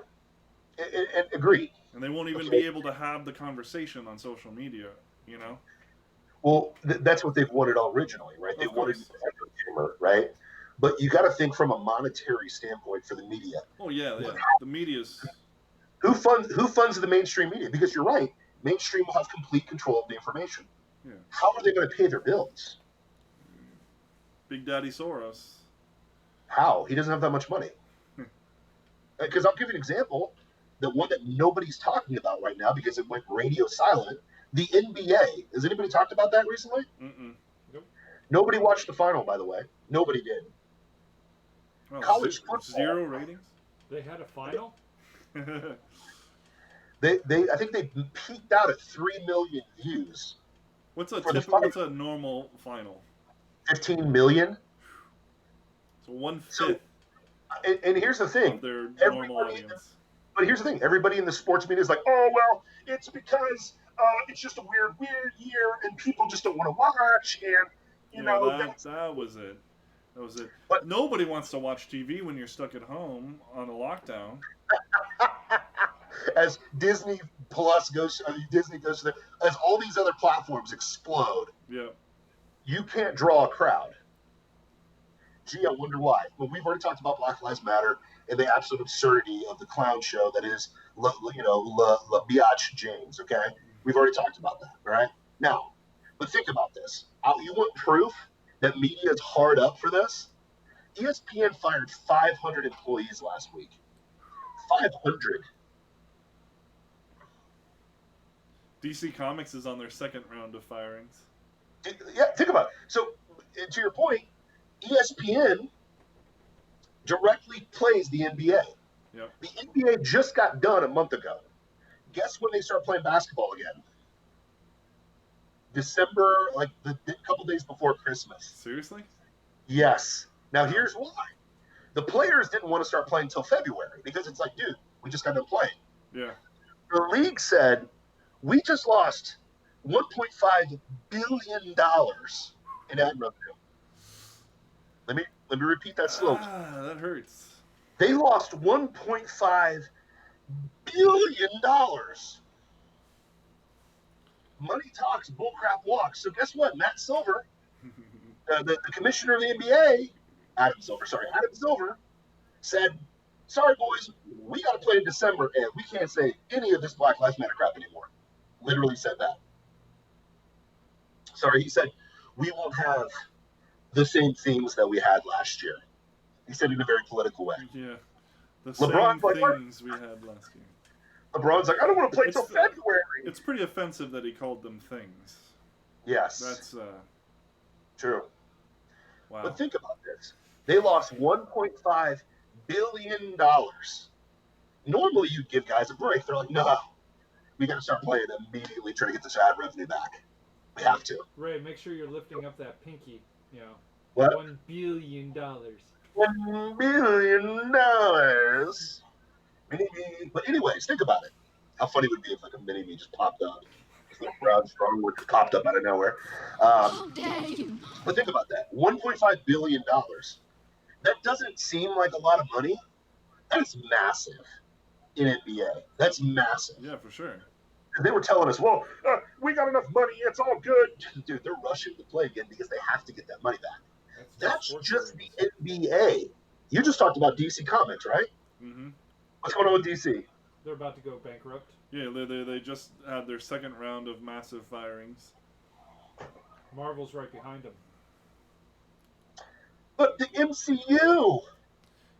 And agreed. And they won't even be able to have the conversation on social media, Well, that's what they've wanted originally, right? They wanted echo chamber, right? But you got to think from a monetary standpoint for the media. Oh yeah. The media's who funds the mainstream media? Because you're right, mainstream will have complete control of the information. Yeah. How are they going to pay their bills? Big Daddy Soros. How? He doesn't have that much money. Because I'll give you an example, the one that nobody's talking about right now because it went radio silent. The NBA. Has anybody talked about that recently? Nope. Nobody watched the final, by the way. Nobody did. Well, college football. 0 ratings? They had a final? I think they peaked out at 3 million views. What's a normal final? 15 million. So 1/5. So, and here's the thing. Of their normal audience. But here's the thing. Everybody in the sports media is like, oh, well, it's because it's just a weird year and people just don't want to watch. And, that was it. But nobody wants to watch TV when you're stuck at home on a lockdown. As Disney Plus goes, as all these other platforms explode, you can't draw a crowd. Gee, I wonder why. Well, we've already talked about Black Lives Matter and the absolute absurdity of the clown show that is, La Biatch James, okay? We've already talked about that, all right? Now, but think about this. You want proof that media is hard up for this? ESPN fired 500 employees last week. 500. DC Comics is on their second round of firings. Yeah, think about it. So, to your point, ESPN directly plays the NBA. Yep. The NBA just got done a month ago. Guess when they start playing basketball again? December, like the couple days before Christmas. Seriously? Yes. Now, here's why. The players didn't want to start playing until February because it's like, dude, we just got done playing. Yeah. The league said, we just lost $1.5 billion in ad revenue. Let me repeat that slowly. That hurts. They lost $1.5 billion. Money talks, bullcrap walks. So guess what? Matt Silver, the commissioner of the NBA, Adam Silver, said, sorry, boys, we got to play in December, and we can't say any of this Black Lives Matter crap anymore. Literally said that. Sorry, he said, we won't have the same themes that we had last year. He said it in a very political way. Yeah. The LeBron's same like, things we had last year. LeBron's like, I don't want to play till February. It's pretty offensive that he called them things. Yes. That's true. Wow. But think about this. They lost $1.5 billion. Normally, you'd give guys a break. They're like, no, we got to start playing immediately, trying to get this ad revenue back. We have to. Ray, make sure you're lifting up that pinky. You know, what? $1 billion. $1 billion. Mini-me. But anyways, think about it. How funny would it be if like a mini-me just popped up? Like Brown Strong would popped up out of nowhere. But think about that. $1.5 billion. That doesn't seem like a lot of money. That is massive in NBA. That's massive. Yeah, for sure. They were telling us, well, we got enough money. It's all good. Dude, they're rushing to play again because they have to get that money back. That's just the NBA. You just talked about DC Comics, right? Mm-hmm. What's going on with DC? They're about to go bankrupt. Yeah, they just had their second round of massive firings. Marvel's right behind them. But the MCU.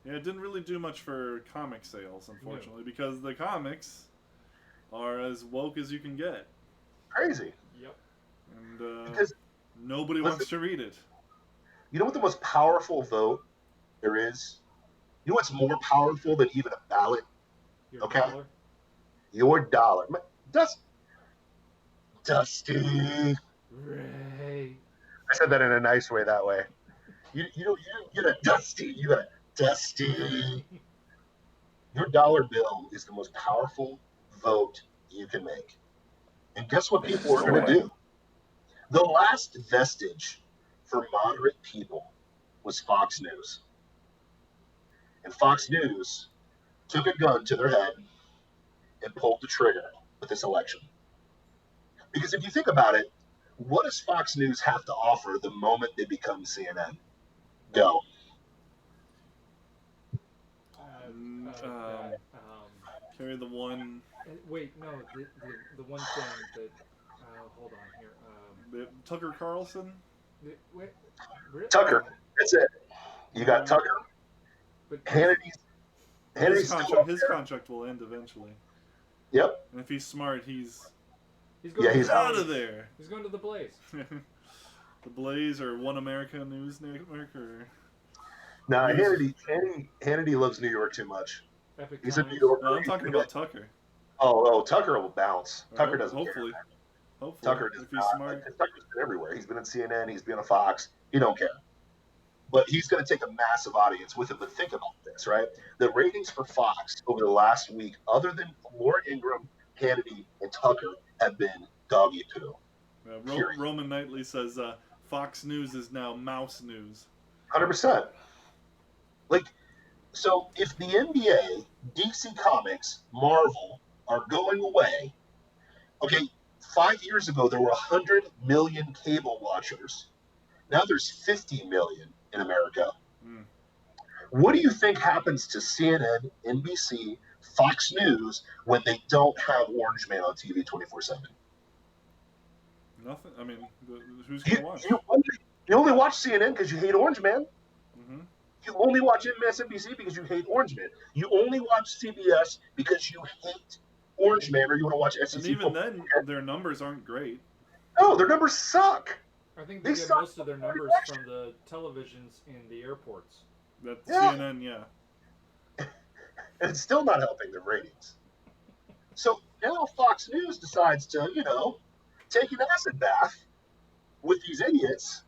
Yeah, it didn't really do much for comic sales, unfortunately, because the comics are as woke as you can get. Crazy. Yep. And because nobody wants to read it. You know what the most powerful vote there is? You know what's more powerful than even a ballot? Your dollar? Your dollar. Dusty. Ray. I said that in a nice way that way. You get a Dusty. You got a Dusty. Your dollar bill is the most powerful vote you can make. And guess what people are going to do? The last vestige for moderate people was Fox News. And Fox News took a gun to their head and pulled the trigger with this election. Because if you think about it, what does Fox News have to offer the moment they become CNN? Go. Carry the one. Wait, no, the one thing that. Hold on here. Tucker Carlson. Wait, really? Tucker. That's it. You got Tucker. But Hannity's his contract will end eventually. Yep. And if he's smart, he's he's out of there. He's going to the Blaze. The Blaze or One America News Network or. No, Hannity loves New York too much. Epic He's Times. a New Yorker. No, I'm talking about Tucker. Oh, Tucker will bounce. Tucker doesn't hopefully. care. Hopefully. Tucker does if he's not. smart. Tucker's been everywhere. He's been on CNN. He's been on Fox. He don't care. But he's going to take a massive audience with him. But think about this, right? The ratings for Fox over the last week, other than Laura Ingraham, Hannity, and Tucker, have been doggy poo. Roman Knightley says Fox News is now Mouse News. 100%. Like, so if the NBA, DC Comics, Marvel are going away, okay, 5 years ago there were 100 million cable watchers. Now there's 50 million in America. What do you think happens to CNN, NBC, Fox News when they don't have Orange Man on TV 24/7? Nothing. I mean, who's going to watch? You only watch CNN because you hate Orange Man. Mm-hmm. You only watch MSNBC because you hate Orange Man. You only watch CBS because you hate Orange Man, or you want to watch And SEC even football. then, their numbers aren't great. No, their numbers suck. I think They they get suck most of their numbers from the televisions in the airports. That Yeah. CNN, yeah. And it's still not helping their ratings. So now Fox News decides to, take an acid bath with these idiots.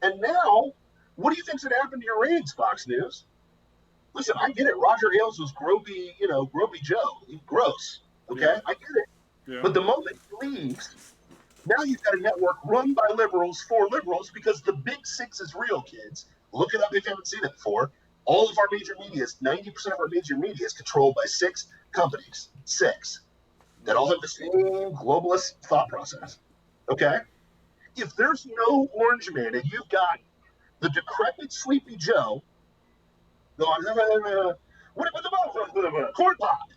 And now, what do you think's going to happen to your ratings, Fox News? Listen, I get it. Roger Ailes was gropey Joe. He's gross. Okay? Yeah. I get it. Yeah. But the moment he leaves, now you've got a network run by liberals for liberals because the Big Six is real, kids. Look it up if you haven't seen it before. All of our major media, 90% of our major media is controlled by 6 companies. 6. That all have the same globalist thought process. Okay? If there's no Orange Man and you've got the decrepit Sleepy Joe going, what about corn pop?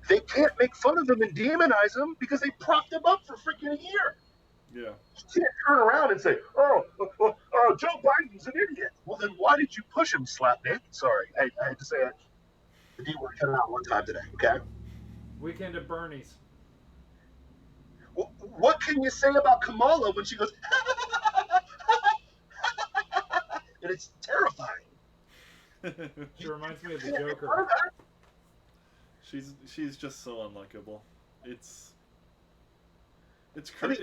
They can't make fun of them and demonize them because they propped them up for freaking a year. Yeah. You can't turn around and say, Joe Biden's an idiot. Well, then why did you push him, Slapdick? Sorry, I had to say it. The D word cut it out one time today, okay? Weekend at Bernie's. Well, what can you say about Kamala when she goes, and it's terrifying. She reminds me of the Joker. She's just so unlikable. It's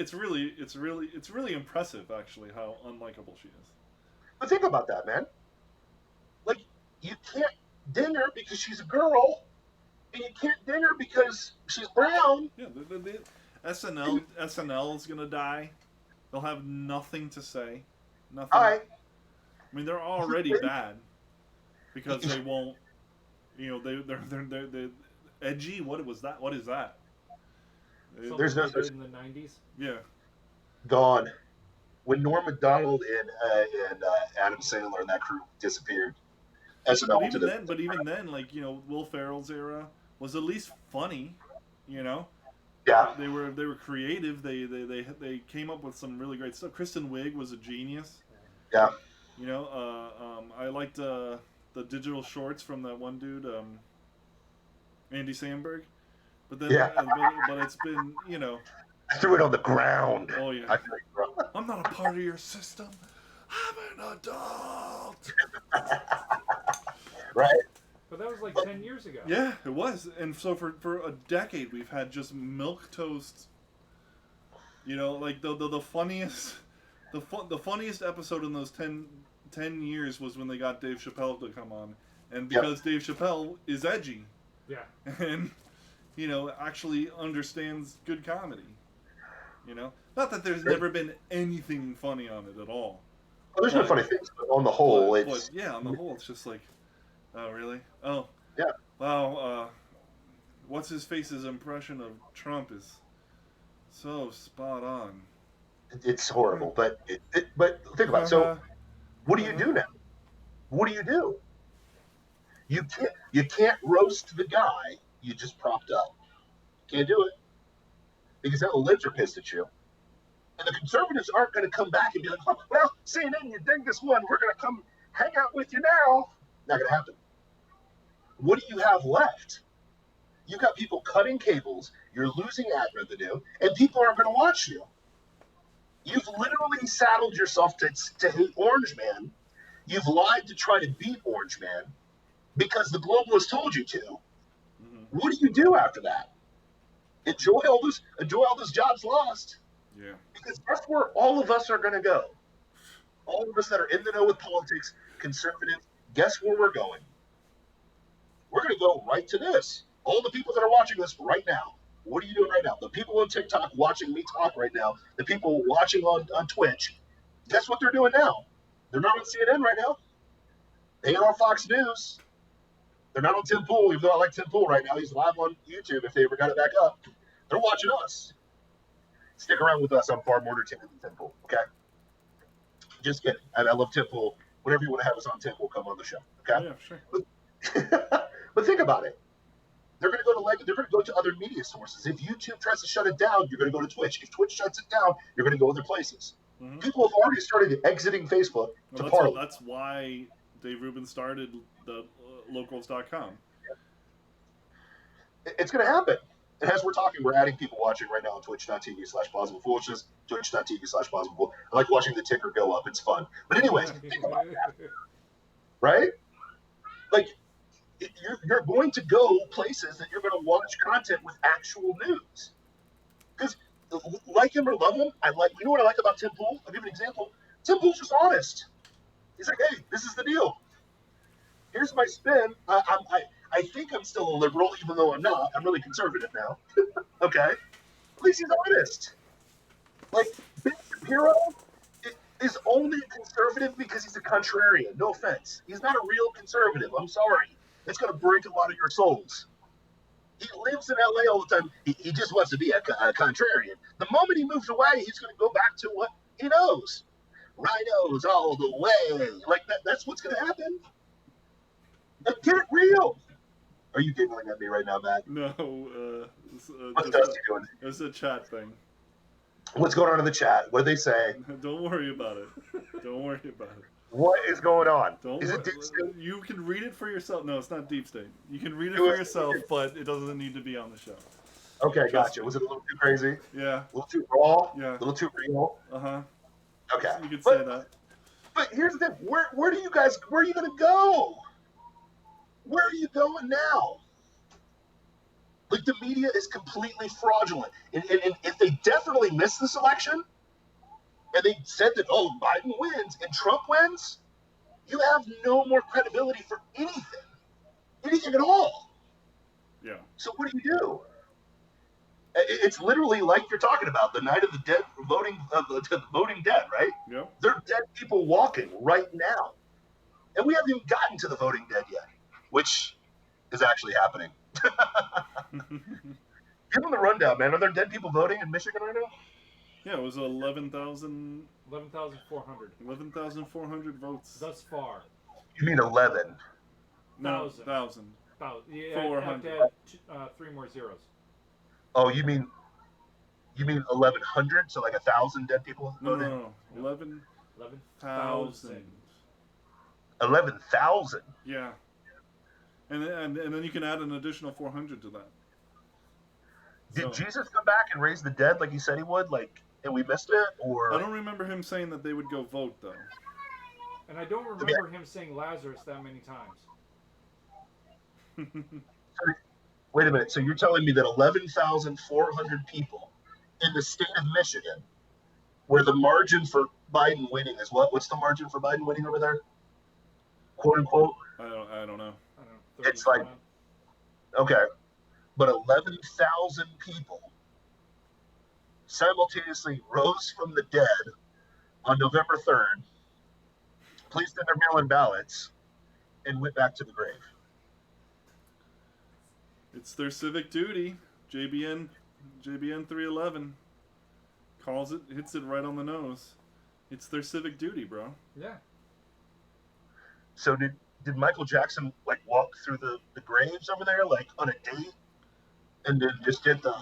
really impressive actually how unlikable she is. But think about that, man. Like, you can't ding her because she's a girl, and you can't ding her because she's brown. Yeah, the SNL is gonna die. They'll have nothing to say. Nothing. I mean, they're already bad because they won't. They're edgy. What was that? What is that? Something There's no they did in the 90s. Yeah. Gone. When Norm Macdonald and Adam Sandler and that crew disappeared, SNL. But even then, like Will Ferrell's era was at least funny. Yeah. They were creative. They came up with some really great stuff. Kristen Wiig was a genius. Yeah. I liked the digital shorts from that one dude, Andy Samberg. But then, but it's been, I threw it on the ground. Oh yeah. I'm not a part of your system. I'm an adult. Right. But that was like 10 years ago. Yeah, it was. And so for a decade, we've had just milquetoast. Like the funniest, the funniest episode in those 10 years was when they got Dave Chappelle to come on, and because Dave Chappelle is edgy. Yeah. And actually understands good comedy. Not that there's never been anything funny on it at all. Well, there's no funny things, but on the whole, on the whole, it's just like, oh really? Oh yeah. Wow. What's his face's impression of Trump is so spot on. It's horrible, but think about it. So, what do you do now? What do you do? You can't roast the guy you just propped up. Can't do it because now the libs are pissed at you, and the conservatives aren't going to come back and be like, oh, "Well, CNN, you ding this one. We're going to come hang out with you now." Not going to happen. What do you have left? You've got people cutting cables. You're losing ad revenue, and people aren't going to watch you. You've literally saddled yourself to hate Orange Man. You've lied to try to beat Orange Man because the globalists told you to. Mm-hmm. What do you do after that? Enjoy all those jobs lost. Yeah. Because that's where all of us are going to go. All of us that are in the know with politics, conservative, guess where we're going? We're going to go right to this. All the people that are watching this right now, what are you doing right now? The people on TikTok watching me talk right now, the people watching on Twitch, guess what they're doing now? They're not on CNN right now. They are on Fox News. They're not on Tim Pool, even though I like Tim Pool right now. He's live on YouTube if they ever got it back up. They're watching us. Stick around with us. I'm far more entertaining than Tim Pool, okay? Just kidding. I love Tim Pool. Whenever you want to have us on Tim Pool, come on the show, okay? Yeah, sure. But think about it. They're going to go to other media sources. If YouTube tries to shut it down, you're going to go to Twitch. If Twitch shuts it down, you're going to go other places. Mm-hmm. People have already started exiting Facebook to Parler. That's why Dave Rubin started the locals.com. It's going to happen. And as we're talking, we're adding people watching right now on twitch.tv/plausible foolishness, twitch.tv/plausible. I like watching the ticker go up. It's fun. But anyways, think about that, right? Like, you're going to go places that you're going to watch content with actual news. Because, like him or love him, you know what I like about Tim Pool? I'll give you an example. Tim Pool's just honest. He's like, hey, this is the deal. Here's my spin. I think I'm still a liberal, even though I'm not. I'm really conservative now. Okay? At least he's honest. Like, Ben Shapiro is only a conservative because he's a contrarian. No offense. He's not a real conservative. I'm sorry. It's going to break a lot of your souls. He lives in LA all the time. He just wants to be a contrarian. The moment he moves away, he's going to go back to what he knows. Rhinos all the way. Like, that's what's going to happen. Like, get real. Are you giggling at me right now, Matt? No, What's Dusty doing? It's a chat thing. What's going on in the chat? What are they saying? Don't worry about it. Don't worry about it. What is going on? Is it Deep State? You can read it for yourself. No, it's not Deep State. You can read it for yourself, but it doesn't need to be on the show. Okay, gotcha. Was it a little too crazy? Yeah. A little too raw? Yeah. A little too real? Uh-huh. Okay. You could say that. But here's the thing. Where are you going to go? Where are you going now? Like, the media is completely fraudulent. And if they definitely missed this election, and they said that, oh, Biden wins and Trump wins, you have no more credibility for anything at all. Yeah. So what do? It's literally like you're talking about, the night of the dead voting dead, right? Yeah. There are dead people walking right now. And we haven't even gotten to the voting dead yet, which is actually happening. Give them the rundown, man. Are there dead people voting in Michigan right now? Yeah, it was 11,400. 11,400 votes. thus far. You mean 11? No, 1,000. Yeah, 400. I have to add 3 more zeros. Oh, you mean 1,100? So like 1,000 dead people voted? No. 11,000. 11,000? Yeah. And then you can add an additional 400 to that. Did Jesus come back and raise the dead like he said he would? Like, and we missed it? Or I don't remember him saying that they would go vote, though. And I don't remember him saying Lazarus that many times. Wait a minute. So you're telling me that 11,400 people in the state of Michigan, where the margin for Biden winning is what? What's the margin for Biden winning over there? Quote unquote. I don't know. It's like, okay, but 11,000 people simultaneously rose from the dead on November 3rd, placed in their mail-in ballots, and went back to the grave. It's their civic duty. JBN 311 calls it, hits it right on the nose. It's their civic duty, bro. Yeah. So did Michael Jackson like walk through the graves over there like on a date, and then just did the?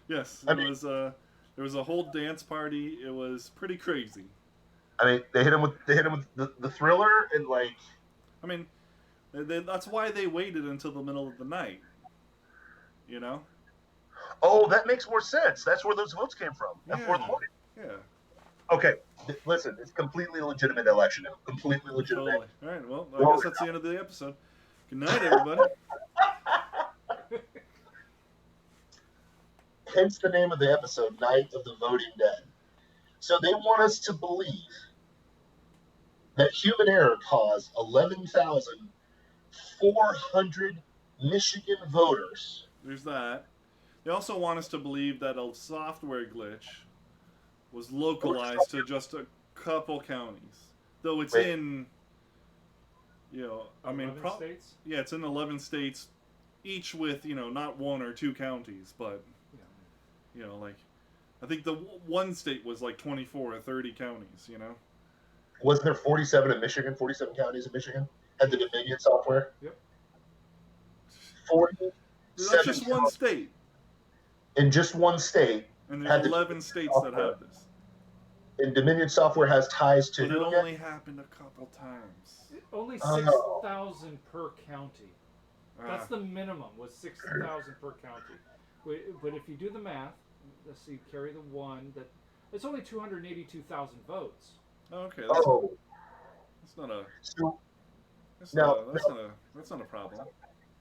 Yes, there was a whole dance party. It was pretty crazy. I mean, they hit him with the Thriller and like. I mean, that's why they waited until the middle of the night. You know. Oh, that makes more sense. That's where those votes came from. At 4 in the morning. Yeah. Okay, listen, it's completely legitimate election now. Completely legitimate. Totally. All right, well, I guess that's the end of the episode. Good night, everybody. Hence the name of the episode, Night of the Voting Dead. So they want us to believe that human error caused 11,400 Michigan voters. There's that. They also want us to believe that a software glitch was localized to just a couple counties, though it's in, I mean, 11 states? Yeah, it's in 11 states, each with, not 1 or 2 counties, but, like, I think the one state was like 24 or 30 counties, Wasn't there 47 in Michigan, 47 counties in Michigan? Had the Dominion software? Yep. 47. That's just one state. In just one state. And there's 11 states that have this. And Dominion Software has ties to But it who only again? happened a couple times. Only Oh. 6,000 per county. That's the minimum, was 6,000 per county. But if you do the math, let's see, carry the one, it's only 282,000 votes. Okay, Oh. that's not a So that's now, not a, that's not a that's not a problem.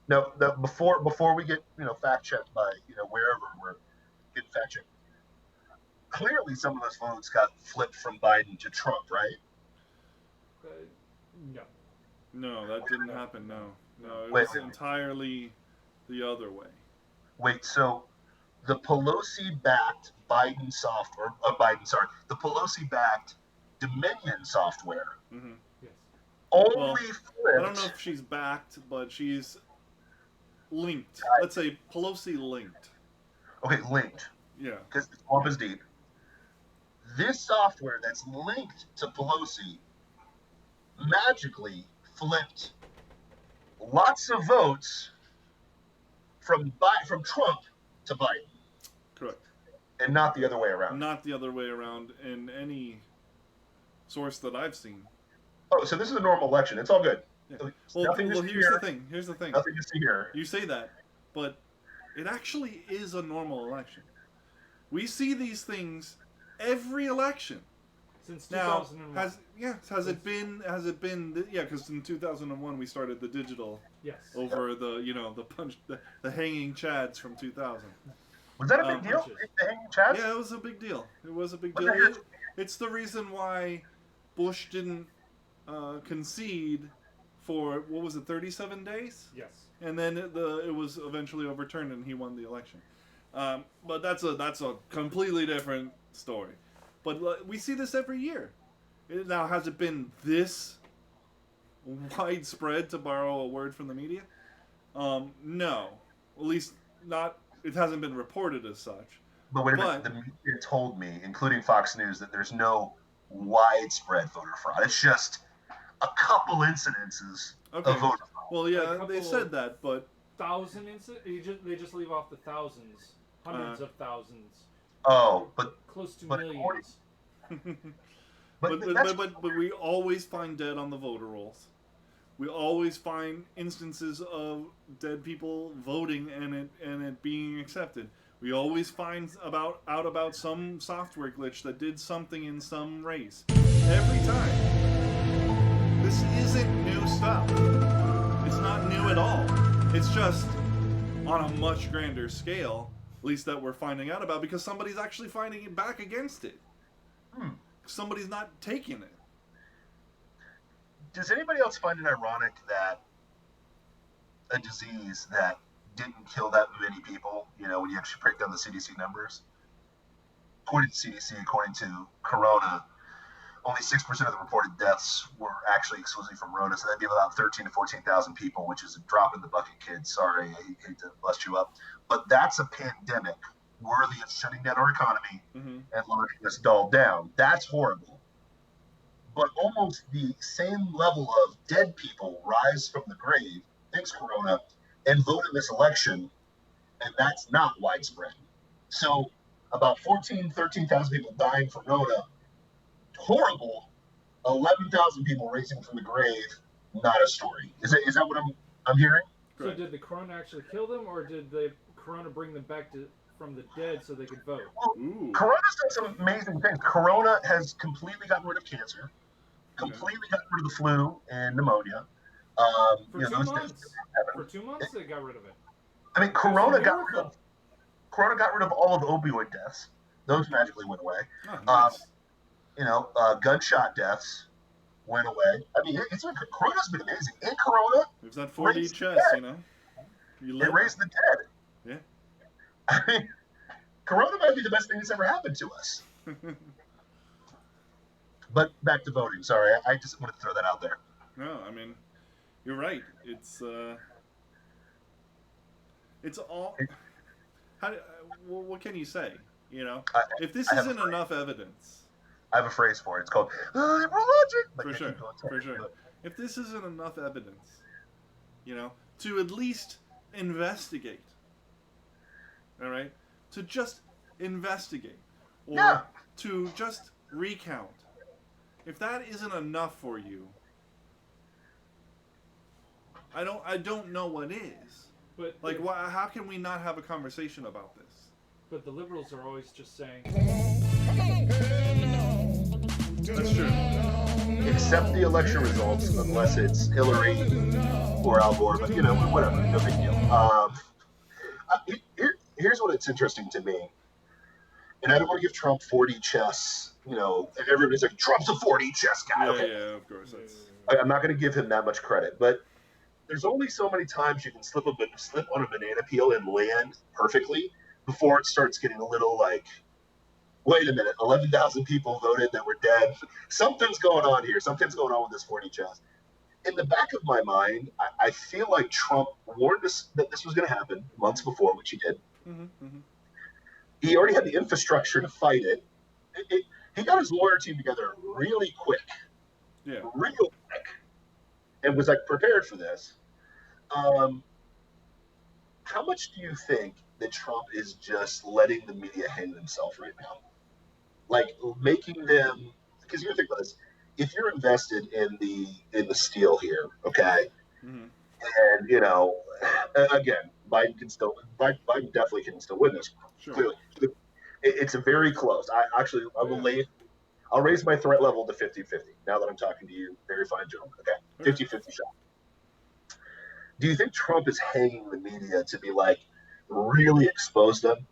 now, before we get fact checked by wherever we're getting fact checked, clearly some of those votes got flipped from Biden to Trump, right? Uh, no. No, that didn't happen. No, it Wait, was entirely the other way. wait. So the Pelosi-backed Biden software, the Pelosi-backed Dominion software Mm-hmm. Yes. only Well, I don't know flipped. if she's backed, but she's linked. Let's say Pelosi linked. Okay, linked Yeah. because the swamp is deep. This software that's linked to Pelosi magically flipped lots of votes from Trump to Biden, Correct. and not the other way around. Not the other way around in any source that I've seen. Oh, so this is a normal election. It's all good. Yeah. Well, Here's the thing. Nothing to see here. You say that, but it actually is a normal election. We see these things every election. Since Now, 2001. has it been? Because in 2001 we started the digital Yes. over the hanging chads from 2000. Was that a big deal? punches. The hanging chads? Yeah, it was a big deal. But here's- It's the reason why Bush didn't concede for 37 days, Yes. and then it was eventually overturned and he won the election. But that's a completely different story. But we see this every year. Now, has it been this widespread, to borrow a word from the media? No, at least not. It hasn't been reported as such. But wait a minute. The media told me, including Fox News, that there's no widespread voter fraud. It's just a couple incidences of voter fraud. Well, yeah, they said that, but 1,000 they just leave off the thousands, hundreds of thousands. Oh, but close to but millions. but we always find dead on the voter rolls. We always find instances of dead people voting and it being accepted. We always find out about some software glitch that did something in some race. Every time. This isn't new stuff. It's not new at all. It's just on a much grander scale, at least that we're finding out about, because somebody's actually fighting it back against it. Somebody's not taking it. Does anybody else find it ironic that a disease that didn't kill that many people, when you actually break down the CDC numbers, according to CDC, according to Corona, only 6% of the reported deaths were actually exclusively from Rona, so that'd be about 13 to 14,000 people, which is a drop in the bucket, kids. Sorry, I hate to bust you up. But that's a pandemic worthy of shutting down our economy and letting us dull down. That's horrible. But almost the same level of dead people rise from the grave, thanks Corona, and vote in this election, and that's not widespread. So about 13,000 people dying from Rona, horrible. 11,000 people raising from the grave, not a story. Is that what I'm hearing? So did the corona actually kill them, or did the corona bring them back from the dead so they could vote? Well, Corona's done some amazing things. Corona has completely gotten rid of cancer, completely gotten rid of the flu and pneumonia. For 2 months. For 2 months, they got rid of it. I mean, Corona got rid of all of the opioid deaths. Those magically went away. Oh, nice. Gunshot deaths went away. I mean, Corona's been amazing. In Corona, there's that 4D chess, it raised the dead. Yeah. I mean, Corona might be the best thing that's ever happened to us. But back to voting. Sorry, I just wanted to throw that out there. No, I mean, you're right. It's all. What can you say? If this isn't enough evidence. I have a phrase for it. It's called logic. For sure. If this isn't enough evidence, to at least investigate. All right, to just investigate, or to just recount. If that isn't enough for you, I don't know what is. But like, how can we not have a conversation about this? But the liberals are always just saying. That's true. Accept the election results unless it's Hillary or Al Gore, but whatever, no big deal. Here's what it's interesting to me, and I don't want to give Trump 4D chess. And everybody's like, Trump's a 4D chess guy. Yeah, okay. yeah, of course. I'm not going to give him that much credit, but there's only so many times you can slip on a banana peel and land perfectly before it starts getting a little like, wait a minute, 11,000 people voted that were dead. Something's going on here. Something's going on with this 4D chess. In the back of my mind, I feel like Trump warned us that this was going to happen months before, which he did. Mm-hmm. He already had the infrastructure to fight it. He got his lawyer team together really quick. Yeah. Real quick. And was like prepared for this. How much do you think that Trump is just letting the media hang themselves right now? Like making them, because you think about this, if you're invested in the steel here, okay, mm-hmm. and again, Biden definitely can still win this. Sure. Clearly, it's a very close. I'll raise my threat level to 50-50 now that I'm talking to you, very fine gentlemen. Okay, 50-50 shot. Do you think Trump is hanging the media to be like really expose them?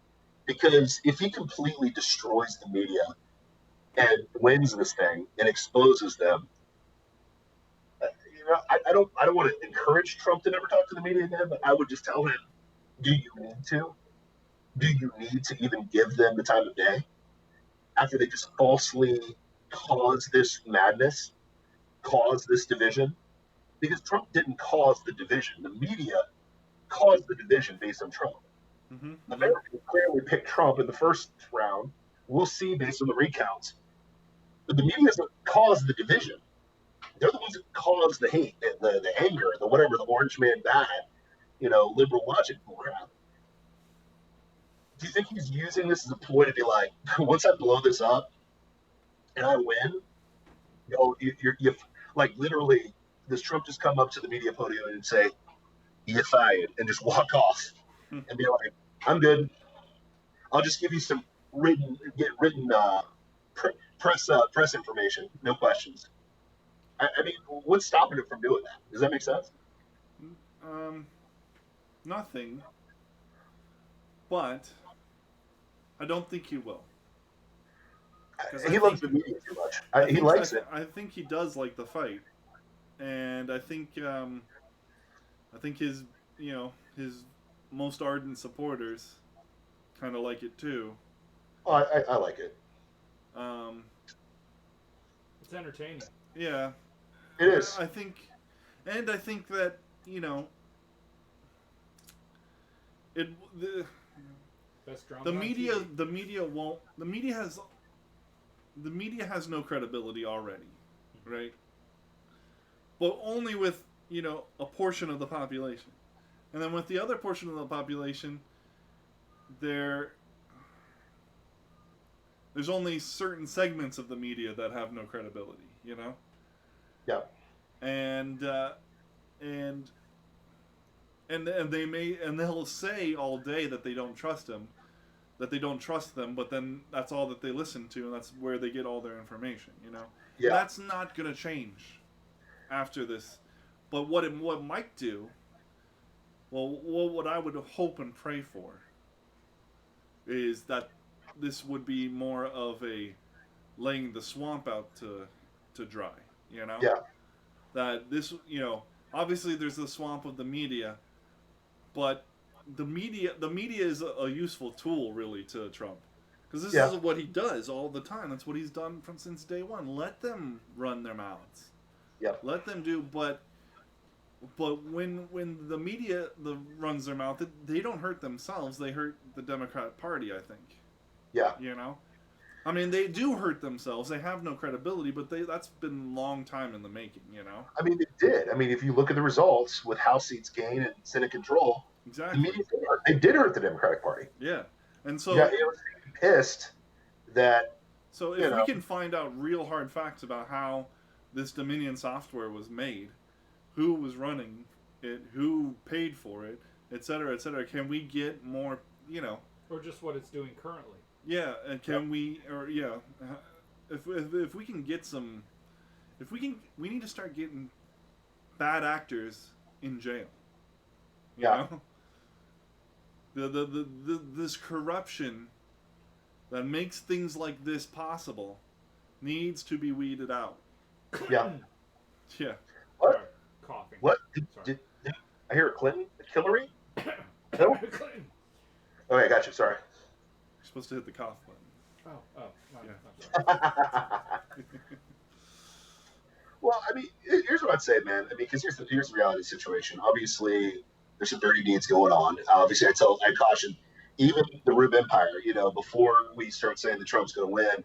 Because if he completely destroys the media and wins this thing and exposes them, I don't want to encourage Trump to never talk to the media again, but I would just tell him, do you need to? Do you need to even give them the time of day after they just falsely cause this madness, cause this division? Because Trump didn't cause the division. The media caused the division based on Trump. Mm-hmm. Americans clearly picked Trump in the first round. We'll see based on the recounts. But the media doesn't cause the division. They're the ones that cause the hate, the anger, the whatever, the orange man bad, liberal logic will have. Do you think he's using this as a ploy to be like, once I blow this up and I win, you're like literally, does Trump just come up to the media podium and say, you're fired, and just walk off and be like, I'm good. I'll just give you some written press information, no questions. I mean, what's stopping him from doing that? Does that make sense? Nothing. But I don't think he will. He loves the media too much. He likes it. I think he does like the fight, and I think his his most ardent supporters kind of like it too. Oh, I like it. It's entertaining. Yeah, it is. I think that best drama. The media has no credibility already, right? But only with a portion of the population, and then with the other portion of the population, there's only certain segments of the media that have no credibility, Yeah. And they'll say all day that they don't trust him, that they don't trust them, but then that's all that they listen to, and that's where they get all their information, Yeah. That's not going to change after this. But what might do, what I would hope and pray for is that this would be more of a laying the swamp out to dry, Yeah. That this, obviously there's the swamp of the media, but the media is a useful tool really to Trump, because this is what he does all the time. That's what he's done since day one. Let them run their mouths. Yeah. Let them do, but when the media runs their mouth, they don't hurt themselves. They hurt the Democratic Party, I think. Yeah. I mean, they do hurt themselves. They have no credibility, but that's been a long time in the making, I mean, they did. I mean, if you look at the results with House seats gained and Senate control, exactly, the media did hurt the Democratic Party. Yeah, and so it was pissed that So if we can find out real hard facts about how this Dominion software was made, who was running it, who paid for it, etc., etc., can we get more, or just what it's doing currently? Yeah, and can we, or if we can get some, we need to start getting bad actors in jail. You know? This corruption that makes things like this possible needs to be weeded out. Yeah. Yeah. What? Sorry, coughing. What? Did I hear a Clinton? Hillary? No? Clinton. Okay, I got you. Sorry. You're supposed to hit the cough button. Oh, Yeah. I'm sorry. Well, I mean, here's what I'd say, man. I mean, because here's the reality situation. Obviously, there's some dirty deeds going on. Obviously, I caution even the Rube Empire. Before we start saying that Trump's going to win,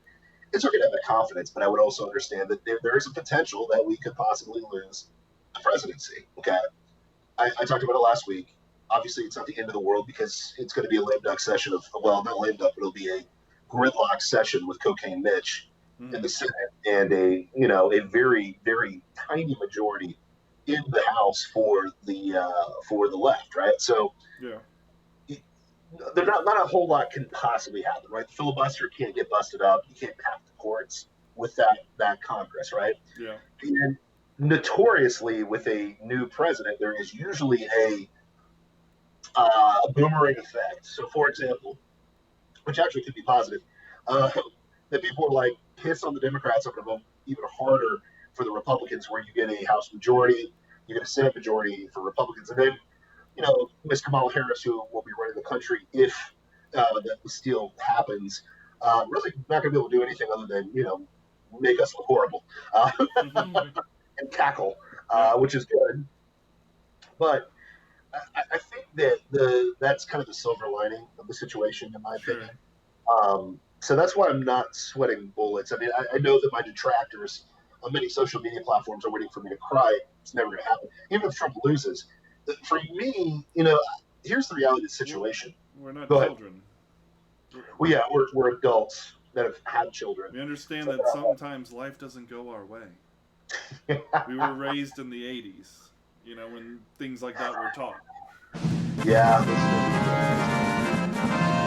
it's okay to have that confidence. But I would also understand that there is a potential that we could possibly lose the presidency. Okay, I talked about it last week. Obviously, it's not the end of the world because it's going to be a lame duck session not lame duck, but it'll be a gridlock session with Cocaine Mitch in the Senate and a very, very tiny majority in the House for the left, right? So there's not a whole lot can possibly happen, right? The filibuster can't get busted up. You can't pack the courts with that Congress, right? Yeah. And notoriously, with a new president, there is usually a boomerang effect. So, for example, which actually could be positive, that people are like piss on the Democrats. I'm going to vote even harder for the Republicans, where you get a House majority, you get a Senate majority for Republicans, and then Ms. Kamala Harris, who will be running the country if that still happens, really not going to be able to do anything other than make us look horrible and cackle, which is good, but. I think that that's kind of the silver lining of the situation, in my opinion. So that's why I'm not sweating bullets. I mean, I know that my detractors on many social media platforms are waiting for me to cry. It's never going to happen. Even if Trump loses, for me, here's the reality of the situation. We're not Go children. Well, yeah, we're adults that have had children. We understand that sometimes life doesn't go our way. We were raised in the 80s. When things like that were taught. Yeah.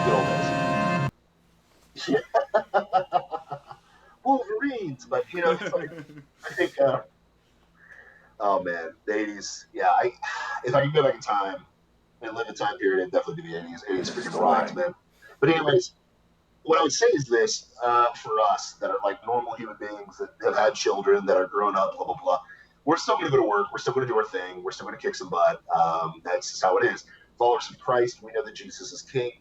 Good old days. Wolverines, but it's like, I think, oh man, the 80s. Yeah, if I could go back in time and live a time period, it'd definitely be the 80s. 80s freaking rocked, man. But anyways, what I would say is this, for us that are like normal human beings that have had children that are grown up, blah, blah, blah. We're still going to go to work. We're still going to do our thing. We're still going to kick some butt. That's just how it is. Followers of Christ, we know that Jesus is king.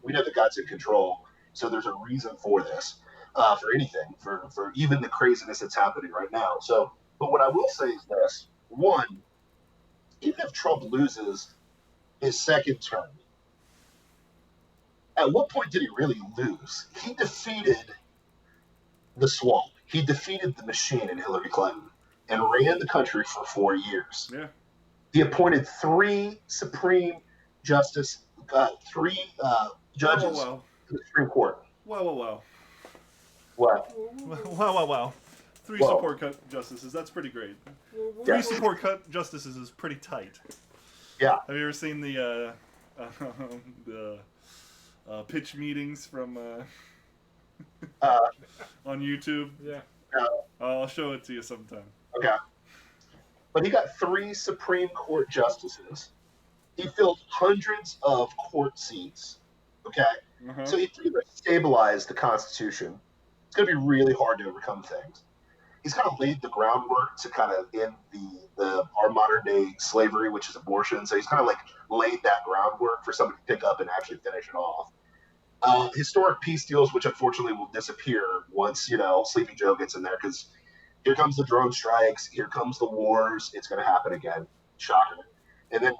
We know that God's in control. So there's a reason for this, for anything, for even the craziness that's happening right now. So, but what I will say is this. One, even if Trump loses his second term, at what point did he really lose? He defeated the swamp. He defeated the machine in Hillary Clinton and ran the country for 4 years. Yeah. He appointed 3 Supreme Justice, 3 judges to the Supreme Court. Well. What? Well. 3 support cut justices. That's pretty great. 3 support cut justices is pretty tight. Yeah. Have you ever seen the pitch meetings from on YouTube? Yeah. I'll show it to you sometime. Okay. But he got 3 Supreme Court justices. He filled hundreds of court seats. Okay. So he pretty much stabilized the Constitution. It's going to be really hard to overcome things. He's kind of laid the groundwork to kind of end our modern day slavery, which is abortion. So he's kind of like laid that groundwork for somebody to pick up and actually finish it off. Historic peace deals, which unfortunately will disappear once Sleepy Joe gets in there, because here comes the drone strikes, here comes the wars. It's going to happen again. Shocking. And then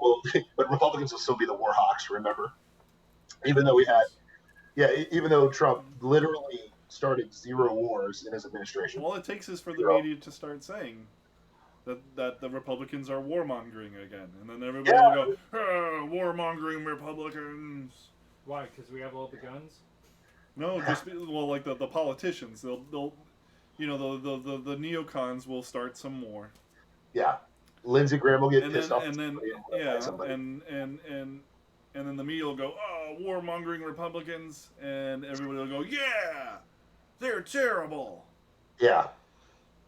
but Republicans will still be the war hawks. Remember, even though Trump literally started 0 wars in his administration. All it takes is for the media to start saying that the Republicans are warmongering again, and then everybody will go, warmongering Republicans. Why? Because we have all the guns? No, just like the politicians, they'll the neocons will start some more. Yeah, Lindsey Graham will get and pissed then off and then by yeah, somebody. and then the media will go, oh, warmongering Republicans, and everybody will go, yeah, they're terrible. Yeah,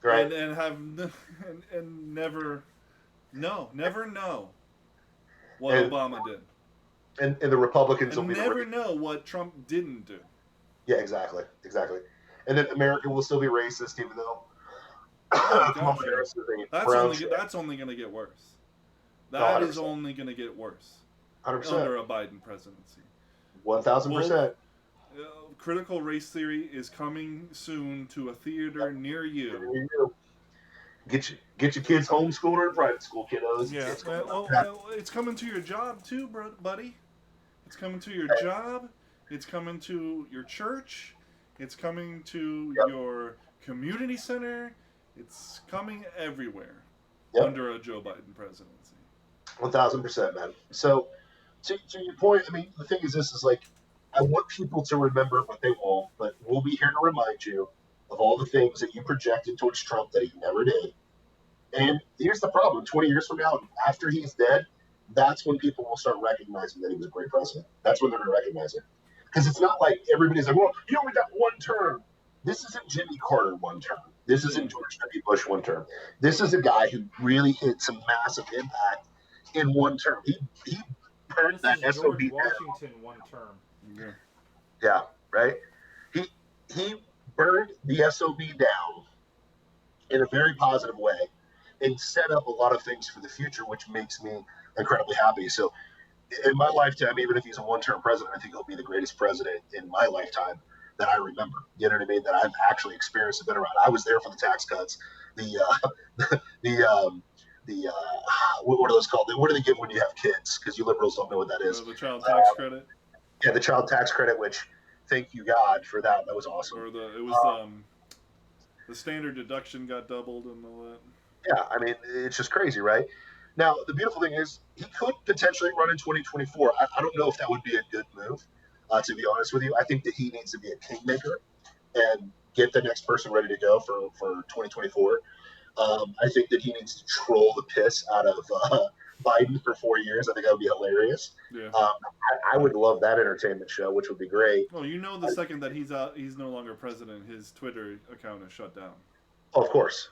right. And have and never know what And Obama did, and the Republicans will and be never know what Trump didn't do. yeah, exactly. And then America will still be racist, even though Oh Kamala gosh, yeah. Harris is a That's brown only going to get worse. No, That is 100%. only going to get worse 100%. under a Biden presidency. 1,000%. Critical race theory is coming soon to a theater near you. Get your kids homeschooled or in private school, kiddos. Yeah, it's coming to your job too, buddy. It's coming to your job. It's coming to your church. It's coming to your community center. It's coming everywhere under a Joe Biden presidency. 1,000%, man. So, to your point, I mean, the thing is, this is like, I want people to remember what they won't, but we'll be here to remind you of all the things that you projected towards Trump that he never did. And here's the problem: 20 years from now, after he's dead, that's when people will start recognizing that he was a great president. That's when they're going to recognize it. Because it's not like everybody's like, well, he only got one term. This isn't Jimmy Carter one term. This isn't George W. Bush one term. This is a guy who really hit some massive impact in one term. He burned this that is SOB George down. Washington one term. Yeah, right. He burned the SOB down in a very positive way and set up a lot of things for the future, which makes me incredibly happy. So, in my lifetime, even if he's a one-term president, I think he'll be the greatest president in my lifetime that I remember. You know what I mean? That I've actually experienced and been around. I was there for the tax cuts, what are those called? What do they give when you have kids? Because you liberals don't know what that is. The child tax credit. Yeah, the child tax credit. Which, thank you God for that. That was awesome. Or the standard deduction got doubled and all that. Yeah, I mean, it's just crazy, right? Now, the beautiful thing is he could potentially run in 2024. I don't know if that would be a good move, to be honest with you. I think that he needs to be a kingmaker and get the next person ready to go for 2024. I think that he needs to troll the piss out of Biden for 4 years. I think that would be hilarious. Yeah. I would love that entertainment show, which would be great. Well, the second that he's no longer president, his Twitter account is shut down. Oh, of course.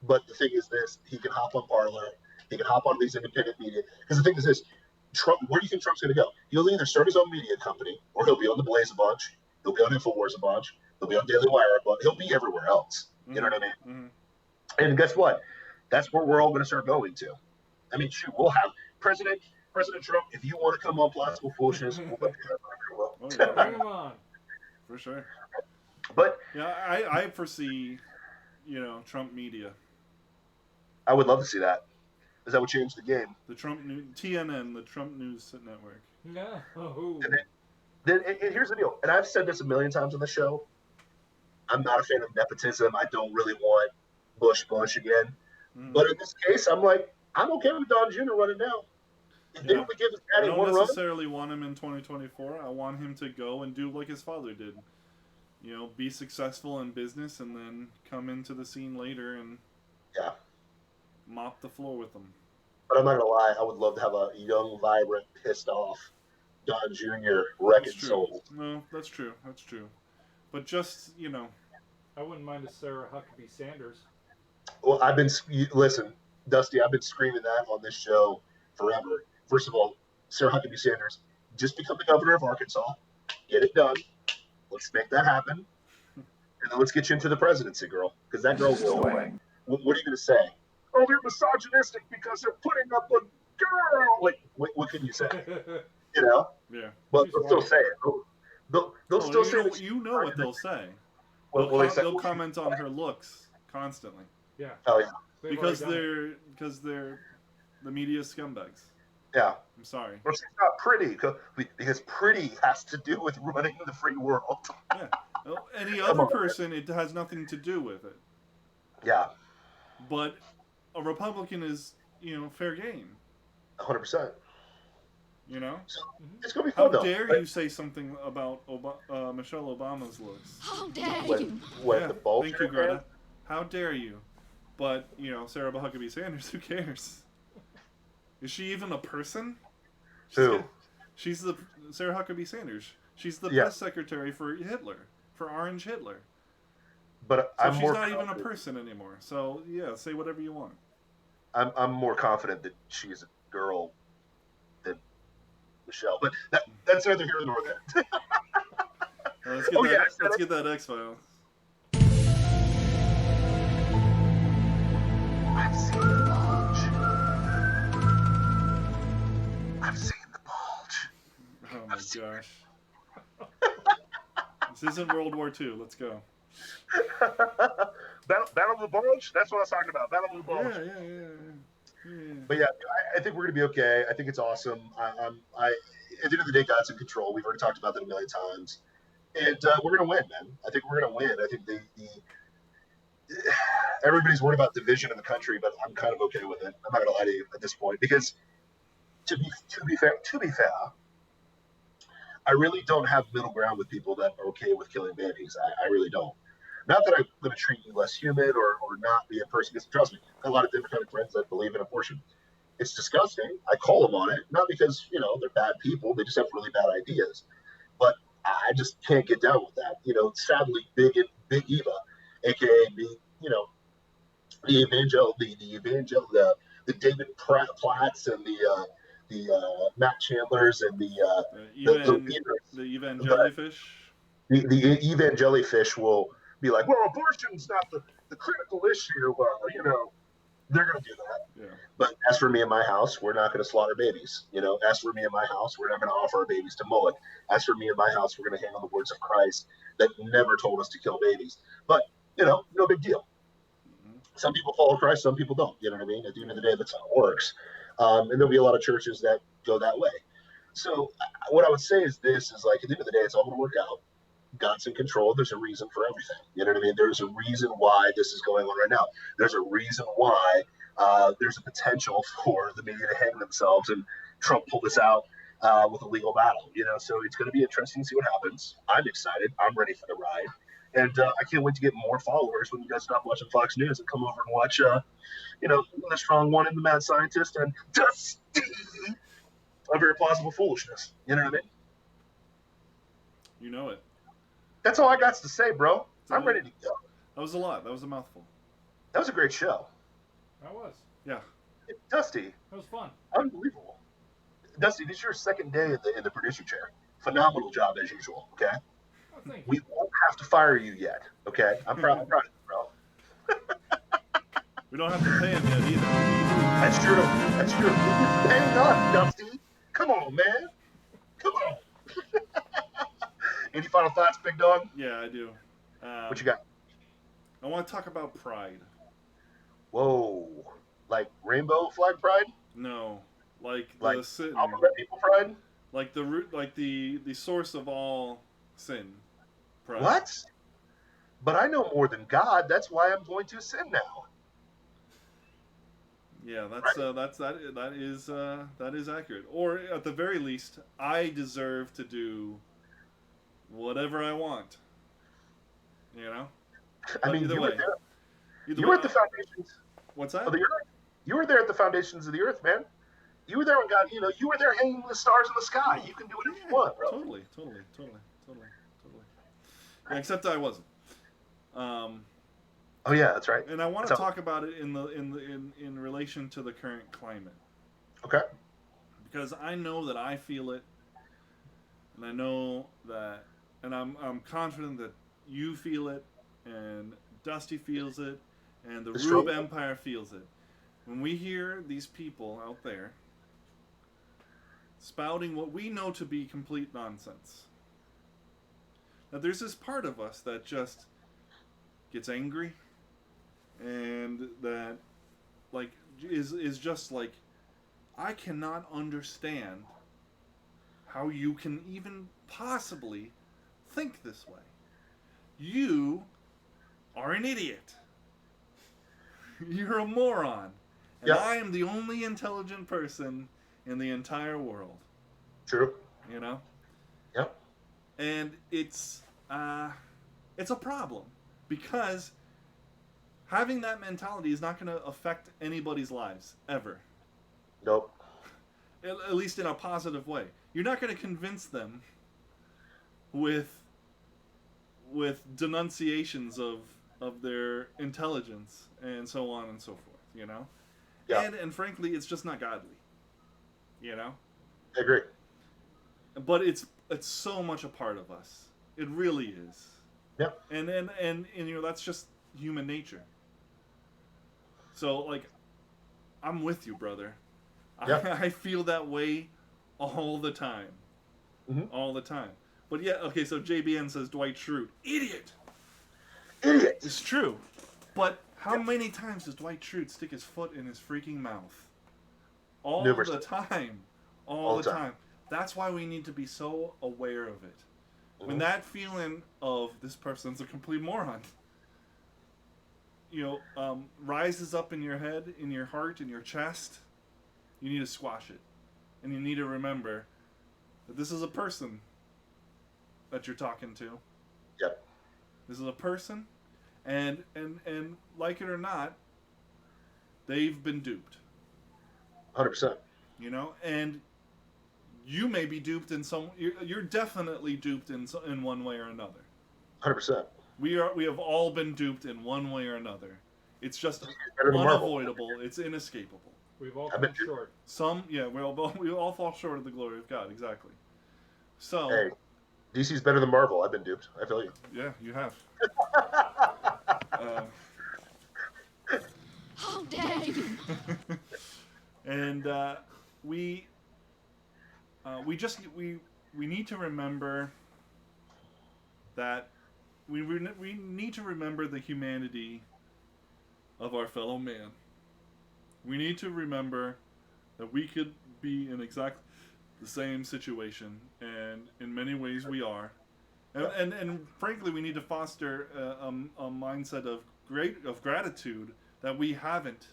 But the thing is this: he can hop on Parler, he can hop on these independent media. Because the thing is this: Trump, where do you think Trump's going to go? He'll either start his own media company, or he'll be on the Blaze a bunch. He'll be on Infowars a bunch. He'll be on Daily Wire a bunch. He'll be everywhere else. You know what I mean? Mm-hmm. And guess what? That's where we're all going to start going to. I mean, shoot, we'll have President Trump. If you want to come on Plausible Foolishness, we'll bring him on for sure. But yeah, I foresee, Trump media. I would love to see that. Because that would change the game. The TNN, the Trump News Network. No. And here's the deal, and I've said this a million times on the show. I'm not a fan of nepotism. I don't really want Bush again. Mm. But in this case, I'm okay with Don Jr. running now. Didn't we give his daddy one run? I don't necessarily want him in 2024. I want him to go and do like his father did. Be successful in business and then come into the scene later and mop the floor with them. But I'm not gonna lie, I would love to have a young, vibrant, pissed off Don Jr. wrecking soul. No, that's true. But just I wouldn't mind a Sarah Huckabee Sanders. Well, listen, Dusty. I've been screaming that on this show forever. First of all, Sarah Huckabee Sanders, just become the governor of Arkansas. Get it done. Let's make that happen. And then let's get you into the presidency, girl. Because that girl's no way. What are you going to say? Oh, they're misogynistic because they're putting up a girl. Like, what can you say? Yeah. But they'll still say it. They'll still say it. You know what they'll say. They'll comment on her looks constantly. Yeah. Oh, yeah. Because they're the media scumbags. Yeah. I'm sorry. Well, she's not pretty because pretty has to do with running the free world. Yeah. Well, any other person, it has nothing to do with it. Yeah. But a Republican is, fair game. 100%. You know? So Mhm. it's gonna be How fun though. dare you say something about Michelle Obama's looks? How dare What, you? Yeah, the bulge? thank you, Greta. How dare you? But, you know, Sarah Huckabee Sanders, who cares? Is she even a person? Who? She's the Sarah Huckabee Sanders. She's the Yeah. press secretary for Hitler, for Orange Hitler. But So I'm she's more not even a confident- person anymore. So yeah, say whatever you want. I'm more confident that she's a girl than Michelle. But that's neither here nor there. Let's get Oh, that. yeah, I said Let's it. get that X Files. I've seen the bulge. I've seen the bulge. Oh my gosh. This isn't World War II. Let's go. Battle of the Bulge? That's what I was talking about. Battle of the Bulge. Yeah. But yeah, I think we're gonna be okay. I think it's awesome. I at the end of the day, God's in control. We've already talked about that a million times, and we're gonna win, man. I think we're gonna win. I think the everybody's worried about division in the country, but I'm kind of okay with it. I'm not gonna lie to you at this point because to be fair, I really don't have middle ground with people that are okay with killing babies. I really don't. Not that I'm going to treat you less human or not be a person. Because trust me, I have a lot of different friends that believe in abortion. It's disgusting. I call them on it, not because they're bad people. They just have really bad ideas. But I just can't get down with that. Sadly, Big Eva, aka the the David Platts and the Matt Chandlers and the leaders, The Evangellyfish. the Evangellyfish will be like, well, abortion's not the critical issue. Well, they're going to do that. Yeah. But as for me and my house, we're not going to slaughter babies. As for me and my house, we're not going to offer our babies to Moloch. As for me and my house, we're going to handle the words of Christ that never told us to kill babies. But, no big deal. Some people follow Christ, some people don't. You know what I mean? At the end of the day, that's how it works. And there'll be a lot of churches that go that way. So what I would say is this is like, at the end of the day, it's all going to work out. God's in control. There's a reason for everything. You know what I mean? There's a reason why this is going on right now. There's a reason why there's a potential for the media to hang themselves and Trump pull this out with a legal battle. So it's going to be interesting to see what happens. I'm excited. I'm ready for the ride. And I can't wait to get more followers when you guys stop watching Fox News and come over and watch, the strong one and the mad scientist and Dusty of very plausible foolishness. You know what I mean? You know it. That's all I got to say, bro. I'm ready to go. That was a lot. That was a mouthful. That was a great show. That was. Yeah. Dusty. That was fun. Unbelievable. Dusty, this is your second day in the producer chair. Phenomenal job as usual. Okay. Oh, thank you. We won't have to fire you yet. Okay. I'm proud of you, bro. We don't have to pay him yet either. That's true. That's true. Who's paying us, Dusty? Come on, man. Come on. Any final thoughts, big dog? Yeah, I do. What you got? I want to talk about pride. Whoa. Like rainbow flag pride? No, like Like the sin, alphabet people pride? like the root, like the source of all sin. Pride. What? But I know more than God. That's why I'm going to sin now. Yeah, that is accurate. Or at the very least, I deserve to do whatever I want. I mean, either you way, were there. either You way, were at the foundations what's that? of the earth. You were there at the foundations of the earth, man. You were there when God, you were there hanging the stars in the sky. You can do whatever you want, bro. Totally. Yeah, except I wasn't. Oh yeah, that's right. And I want to talk about it in relation to the current climate. Okay. Because I know that I feel it, and I know that, and I'm confident that you feel it, and Dusty feels it, and the Rube Empire feels it. When we hear these people out there spouting what we know to be complete nonsense, that there's this part of us that just gets angry, and that is just like, I cannot understand how you can even possibly think this way. You are an idiot. You're a moron. And Yep. I am the only intelligent person in the entire world. True. You know? Yep. And it's a problem because having that mentality is not going to affect anybody's lives ever. Nope. At least in a positive way. You're not going to convince them with denunciations of their intelligence and so on and so forth, you know? Yeah. And frankly, it's just not godly. You know? I agree. But it's so much a part of us. It really is. Yep. And you know, that's just human nature. So like, I'm with you, brother. Yep. I feel that way all the time. Mm-hmm. All the time. But yeah, okay, so JBN says Dwight Schrute. Idiot! Idiot! It's true. But how many times does Dwight Schrute stick his foot in his freaking mouth? All Numerous. the time. All the time. That's why we need to be so aware of it. Mm-hmm. When that feeling of this person's a complete moron, you know, rises up in your head, in your heart, in your chest, you need to squash it. And you need to remember that this is a person that you're talking to. Yep. This is a person, and like it or not, they've been duped. 100%. You know, and you may be duped in some. You're definitely duped in one way or another. 100%. We have all been duped in one way or another. It's just Better than Marvel. unavoidable. It's inescapable. We've all come short. We all fall short of the glory of God. Exactly. So. Hey, DC's better than Marvel. I've been duped. I feel you. Yeah, you have. How dare you! And we need to remember that we need to remember the humanity of our fellow man. We need to remember that we could be in exactly the same situation, and in many ways we are. And frankly, we need to foster a mindset of gratitude that we haven't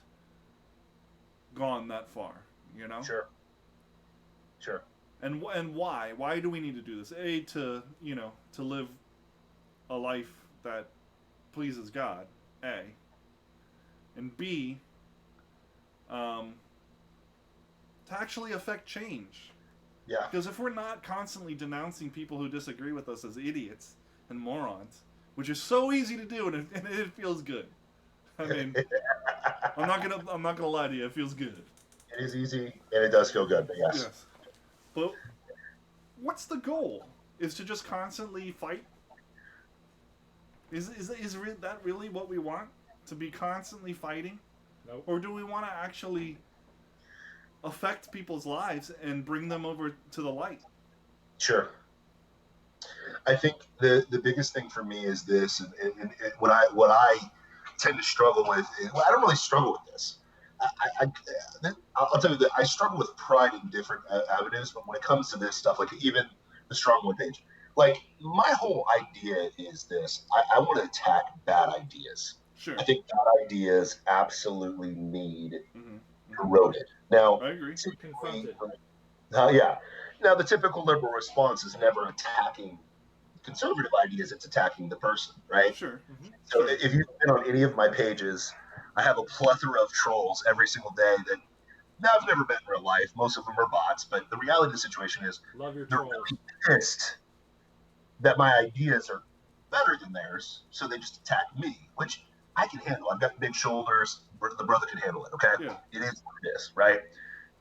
gone that far. You know. Sure. And why? Why do we need to do this? A, to live a life that pleases God. A. And B, to actually affect change. Yeah. Because if we're not constantly denouncing people who disagree with us as idiots and morons, which is so easy to do, and it feels good. I mean, I'm not gonna lie to you. It feels good. It is easy, and it does feel good. But yes. But what's the goal? Is to just constantly fight? Is that really what we want? To be constantly fighting? Nope. Or do we want to actually affect people's lives and bring them over to the light? Sure. I think the biggest thing for me is this, and what I tend to struggle with. I don't really struggle with this. I'll tell you that I struggle with pride in different avenues, but when it comes to this stuff, like even the Strong One page, like my whole idea is this: I want to attack bad ideas. Sure. I think bad ideas absolutely need eroded. Now, I agree. Confronted. Yeah. Now, the typical liberal response is never attacking conservative ideas; it's attacking the person, right? Sure. So, if you've been on any of my pages, I have a plethora of trolls every single day that I've never met in real life. Most of them are bots, but the reality of the situation is Love your they're trolls. really pissed that my ideas are better than theirs, so they just attack me, which I can handle. I've got big shoulders. The brother can handle it, okay? Yeah. It is what it is, right?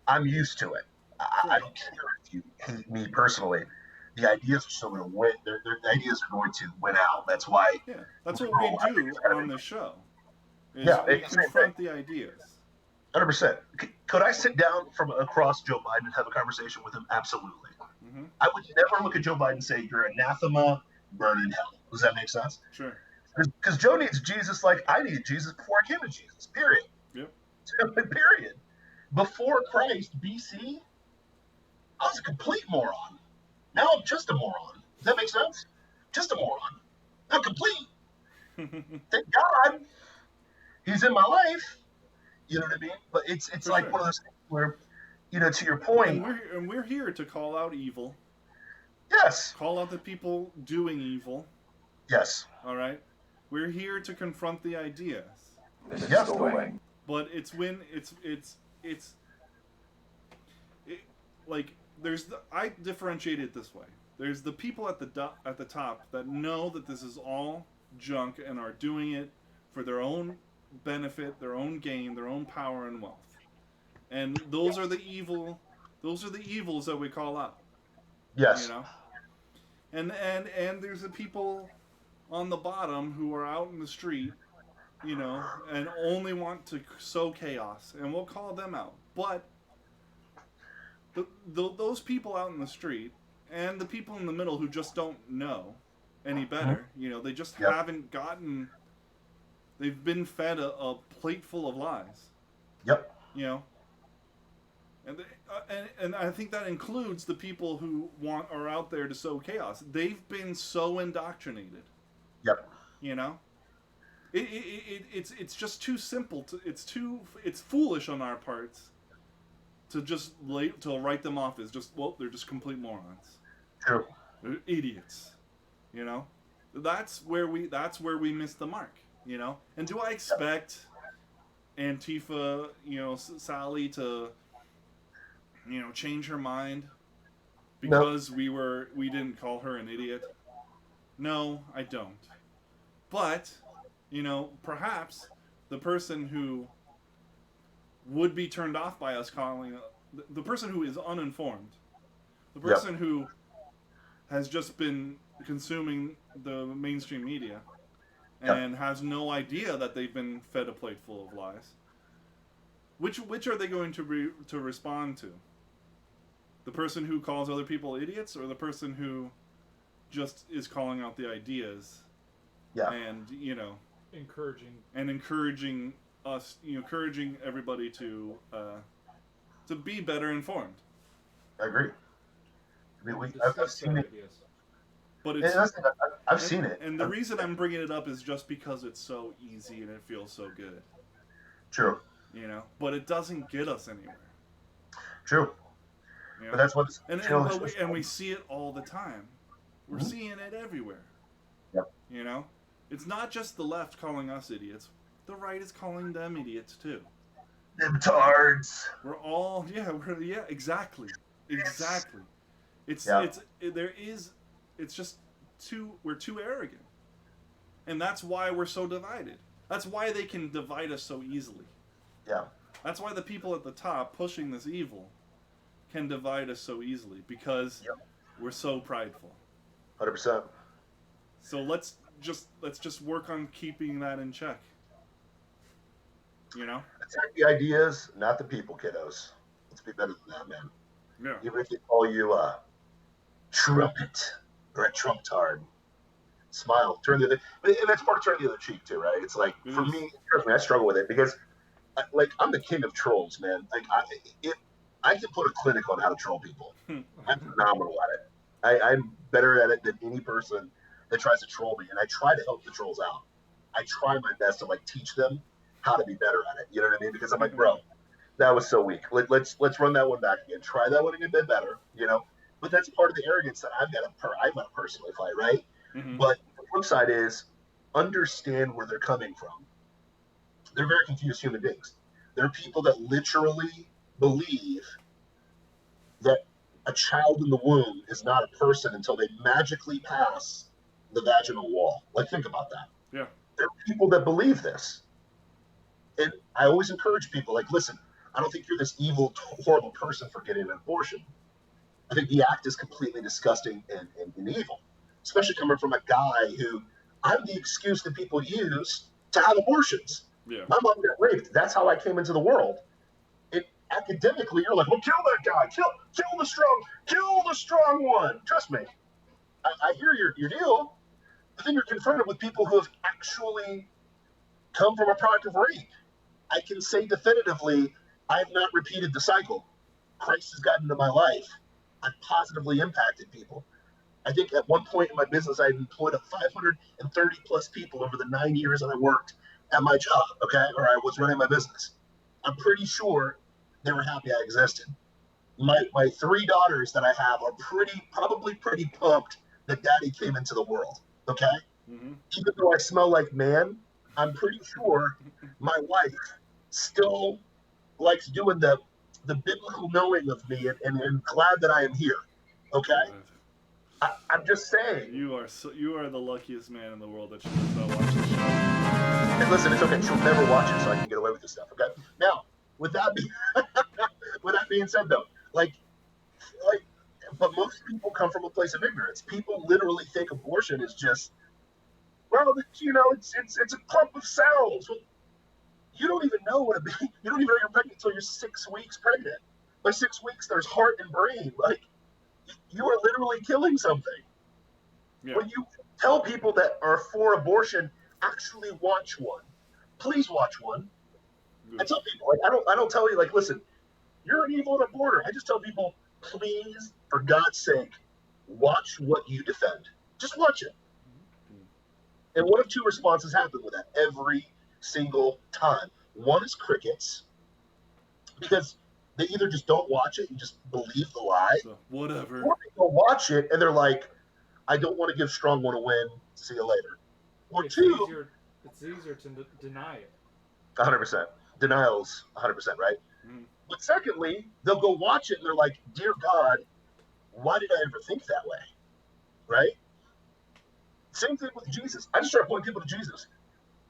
I'm used to it. I don't care if you hate me personally. The ideas are still going to win. The ideas are going to win out. That's why. Yeah, that's what we do on this show. We confront the ideas. 100%. Could I sit down from across Joe Biden and have a conversation with him? Absolutely. I would never look at Joe Biden and say, "You're anathema, burn in hell." Does that make sense? Sure. Because Joe needs Jesus like I needed Jesus before I came to Jesus. Period. Yep. Period. Before Christ, BC, I was a complete moron. Now I'm just a moron. Does that make sense? Just a moron. Not complete. Thank God he's in my life. You know what I mean? But it's like one of those things where to your point, And we're here to call out evil. yes, Call out the people doing evil. yes, All right. We're here to confront the ideas. This is yes, the way. But it's when like I differentiate it this way. There's the people at the top that know that this is all junk and are doing it for their own benefit, their own gain, their own power and wealth. And those are the evil. Those are the evils that we call out. yes, You know. And there's the people on the bottom who are out in the street, and only want to sow chaos, and we'll call them out. But those people out in the street and the people in the middle who just don't know any better, they just haven't gotten. They've been fed a plate full of lies. Yep. And I think that includes the people who are out there to sow chaos. They've been so indoctrinated. Yep. It's just too simple. It's foolish on our parts to just to write them off as they're just complete morons. True. They're idiots. That's where we miss the mark. And do I expect Antifa, Sally to change her mind because we didn't call her an idiot? No, I don't. But, perhaps the person who would be turned off by us calling the person who is uninformed, the person who has just been consuming the mainstream media and has no idea that they've been fed a plate full of lies. Which are they going to respond to? The person who calls other people idiots, or the person who just is calling out the ideas? Yeah. And encouraging us, encouraging everybody to be better informed. I agree. I mean, I've seen it. Ideas. But I've seen it. And the reason I'm bringing it up is just because it's so easy and it feels so good. True. But it doesn't get us anywhere. True. But that's what. And we see it all the time. We're seeing it everywhere. Yep. It's not just the left calling us idiots. The right is calling them idiots too. Libtards. We're all exactly. It's just we're too arrogant. And that's why we're so divided. That's why they can divide us so easily. Yeah. That's why the people at the top pushing this evil can divide us so easily, because we're so prideful. 100%. So let's just work on keeping that in check. Attack the ideas, not the people, kiddos. Let's be better than that, man. Yeah. Even if they call you a trumpet or a Trump-tard, smile, turn the other. And that's part of turning the other cheek too, right? It's like, for me, trust me, I struggle with it because, I'm the king of trolls, man. I can put a clinic on how to troll people. I'm phenomenal at it. I'm better at it than any person that tries to troll me, and I try to help the trolls out. I try my best to teach them how to be better at it. You know what I mean? Because I'm like, bro, that was so weak. Let's run that one back again. Try that one again, bit better. But that's part of the arrogance that I've got to personally fight, right? Mm-hmm. But the flip side is understand where they're coming from. They're very confused human beings. There are people that literally believe that a child in the womb is not a person until they magically pass the vaginal wall. Think about that. Yeah. There are people that believe this. And I always encourage people, listen, I don't think you're this evil, horrible person for getting an abortion. I think the act is completely disgusting and evil, especially coming from a guy who I'm the excuse that people use to have abortions. Yeah. My mom got raped. That's how I came into the world. Academically, you're like, well, kill that guy, kill the strong one. Trust me, I hear your deal, but then you're confronted with people who have actually come from a product of rape. I can say definitively, I have not repeated the cycle. Christ has gotten into my life. I've positively impacted people. I think at one point in my business, I employed 530 plus people over the 9 years that I worked at my job, okay, or I was running my business. I'm pretty sure they were happy I existed. my three daughters that I have are probably pretty pumped that daddy came into the world. Okay? Mm-hmm. Even though I smell like man, I'm pretty sure my wife still likes doing the biblical knowing of me and glad that I am here. Okay? God. I'm just saying. You are the luckiest man in the world that she does not watch the show. And listen, it's okay. She'll never watch it, so I can get away with this stuff. Okay. Now, with that being with that being said, though, like, but most people come from a place of ignorance. People literally think abortion is just, well, it's a clump of cells. Well, you don't even know what a baby. You don't even know you're pregnant until you're 6 weeks pregnant. By 6 weeks, there's heart and brain. Like, you are literally killing something. Yeah. When you tell people that are for abortion, actually watch one. Please watch one. I tell people, like, I don't tell you, like, listen, you're an evil aborter. I just tell people, please, for God's sake, watch what you defend. Just watch it. And one of two responses happen with that every single time. One is crickets, because they either just don't watch it and just believe the lie, so, whatever, or they go watch it and they're like, I don't want to give strong one a win. See you later. Or it's two, it's easier to deny it. 100%. Denial's 100%, right? Mm. But secondly, they'll go watch it and they're like, dear God, why did I ever think that way? Right? Same thing with Jesus. I just try to point people to Jesus.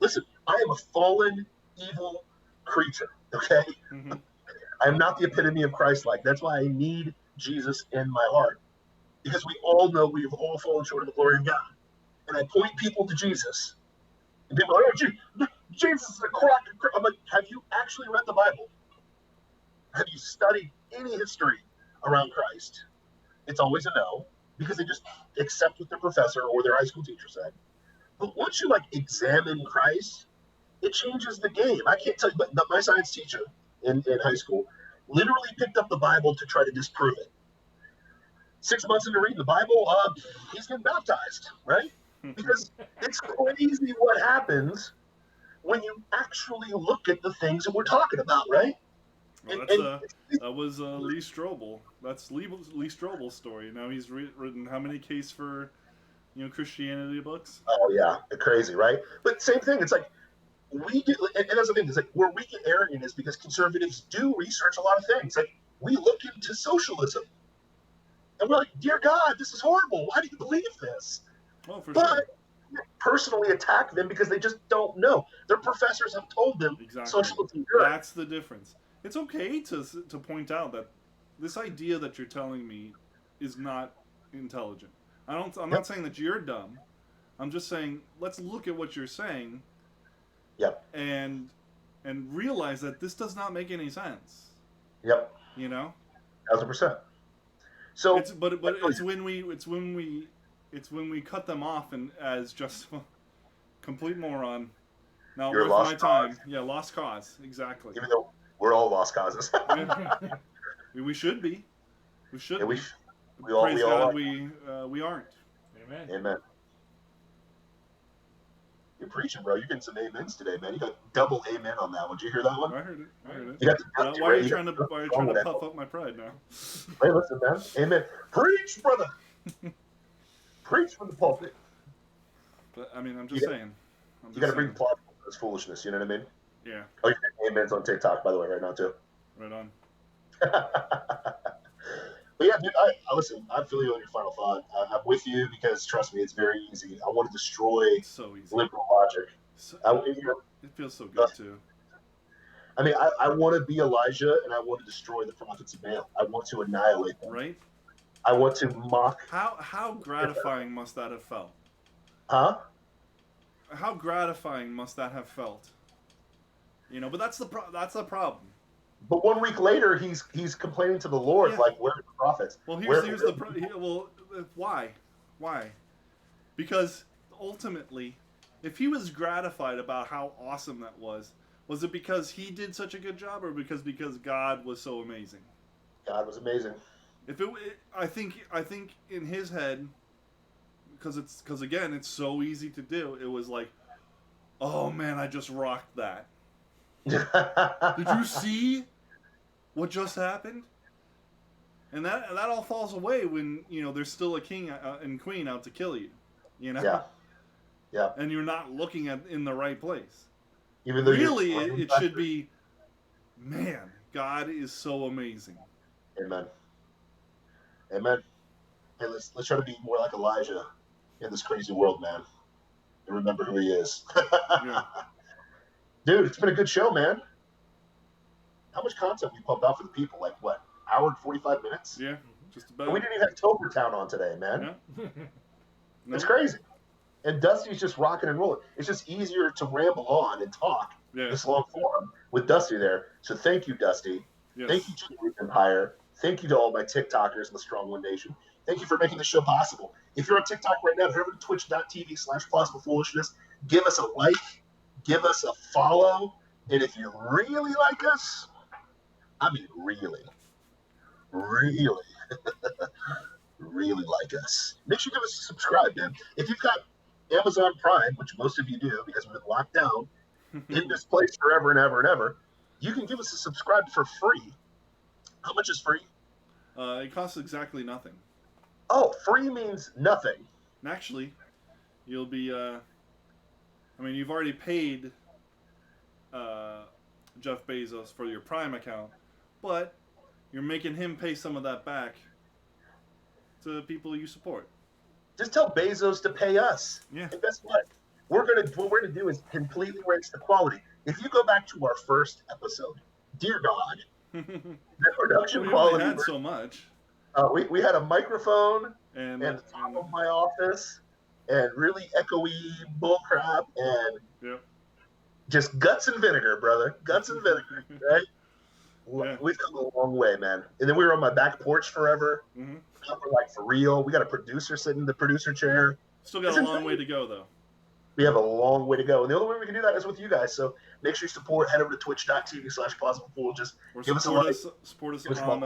Listen, I am a fallen, evil creature, okay? Mm-hmm. I am not the epitome of Christ-like. That's why I need Jesus in my heart. Because we all know we've all fallen short of the glory of God. And I point people to Jesus. And people are like, oh, Jesus is a crock. I'm like, have you actually read the Bible? Have you studied any history around Christ? It's always a no, because they just accept what their professor or their high school teacher said. But once you examine Christ, it changes the game. I can't tell you, but my science teacher in high school literally picked up the Bible to try to disprove it. 6 months into reading the Bible, he's getting baptized, right? Because it's crazy what happens when you actually look at the things that we're talking about, right? Well, that was Lee Strobel. That's Lee Strobel's story. Now he's written how many case for Christianity books? Oh yeah, crazy, right? But same thing. It's like we do, and that's the thing. It's like where we get arrogant is because conservatives do research a lot of things. Like we look into socialism, and we're like, dear God, this is horrible. Why do you believe this? Oh, for but sure. Personally attack them because they just don't know. Their professors have told them socialism is good. That's the difference. It's okay to point out that this idea that you're telling me is not intelligent. I'm not saying that you're dumb. I'm just saying let's look at what you're saying. Yep. And realize that this does not make any sense. Yep. 1,000%. So it's when we cut them off and as just complete moron. Not worth my time. Yeah, lost cause. Exactly. Even though we're all lost causes. We should be. We should. Yeah, we all God, are. We aren't. Amen. Amen. You're preaching, bro. You're getting some amens today, man. You got double amen on that one. Did you hear that one? I heard it. You got why are you trying to puff up my pride now? Hey, listen, man. Amen. Preach, brother. Preach from the pulpit. But I mean, I'm just saying. You got to bring plausible to this foolishness. You know what I mean? Yeah. Oh, you're getting amens on TikTok, by the way, right now too. Right on. But yeah, dude, I listen. I feel you on your final thought. I'm with you because trust me, it's very easy. I want to destroy liberal logic. It feels so good too. I mean, I want to be Elijah, and I want to destroy the prophets of Baal. I want to annihilate them. Right. I want to mock. How gratifying must that have felt? Huh? How gratifying must that have felt? But that's the problem. But 1 week later, he's complaining to the Lord, like, where are the prophets? Well, why? Because ultimately, if he was gratified about how awesome that was it because he did such a good job, or because God was so amazing? God was amazing. I think in his head, because again, it's so easy to do. It was like, oh man, I just rocked that. Did you see what just happened? And that all falls away when there's still a king and queen out to kill you. Yeah. Yeah. And you're not looking in the right place. Even though really, it should be, man, God is so amazing. Amen. Amen. Hey, let's try to be more like Elijah in this crazy world, man. And remember who he is. Yeah. Dude, it's been a good show, man. How much content we pumped out for the people? Like what? Hour and 45 minutes? Yeah, just about. And we didn't even have Tobertown on today, man. Yeah. It's crazy. And Dusty's just rocking and rolling. It's just easier to ramble on and talk this long form with Dusty there. So thank you, Dusty. Yes. Thank you to the Empire. Thank you to all my TikTokers in the Strong One Nation. Thank you for making this show possible. If you're on TikTok right now, head over to twitch.tv/plausiblepoolishness. Give us a like. Give us a follow. And if you really like us, I mean really, really, really like us, make sure you give us a subscribe, man. If you've got Amazon Prime, which most of you do because we've been locked down in this place forever and ever and ever, you can give us a subscribe for free. How much is free? It costs exactly nothing. Oh, free means nothing. And actually, you'll be, you've already paid Jeff Bezos for your Prime account, but you're making him pay some of that back to the people you support. Just tell Bezos to pay us. Yeah. And guess what? What we're gonna do is completely raise the quality. If you go back to our first episode, dear God, the production quality. We had so much. We had a microphone and at the top of my office, and really echoey bullcrap, and just guts and vinegar, brother. Guts and vinegar, right? Yeah. We've come a long way, man. And then we were on my back porch forever. Mm-hmm. Now we're like, for real. We got a producer sitting in the producer chair. Still got a long way to go, though. We have a long way to go. And the only way we can do that is with you guys. So make sure you support. Head over to twitch.tv/plausiblefool. Just give us a like. Support us on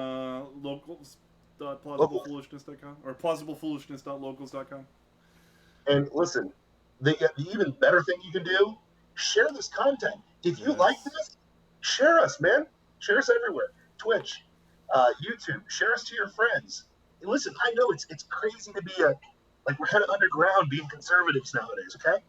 locals.plausiblepoolishness.com or plausiblepoolishness.locals.com. And listen, the even better thing you can do, share this content. If you like this, share us, man. Share us everywhere. Twitch, YouTube. Share us to your friends. And listen, I know it's crazy to be we're kind of underground being conservatives nowadays, okay?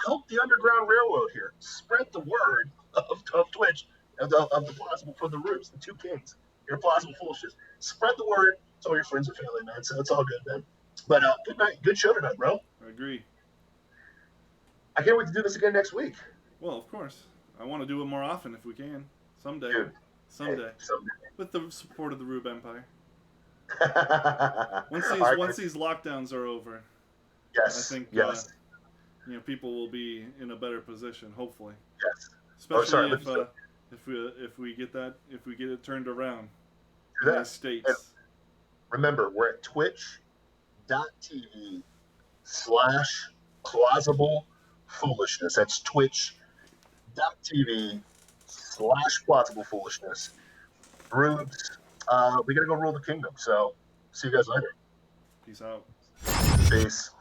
Help the Underground Railroad here. Spread the word of Twitch, of the Plausible for the Rubes, the two kings. Your Plausible Foolishness. Spread the word to all your friends and family, man. So it's all good, man. But good night. Good show tonight, bro. I agree. I can't wait to do this again next week. Well, of course. I want to do it more often if we can. Someday. Dude. Someday. Hey, someday. With the support of the Rube Empire. Once these lockdowns are over, yes, I think people will be in a better position. Hopefully, yes. Especially if we get it turned around in the States. And remember, we're at twitch.tv/plausiblepoolishness. That's twitch.tv/plausiblepoolishness. Rubes. We gotta go rule the kingdom. So, see you guys later. Peace out. Peace.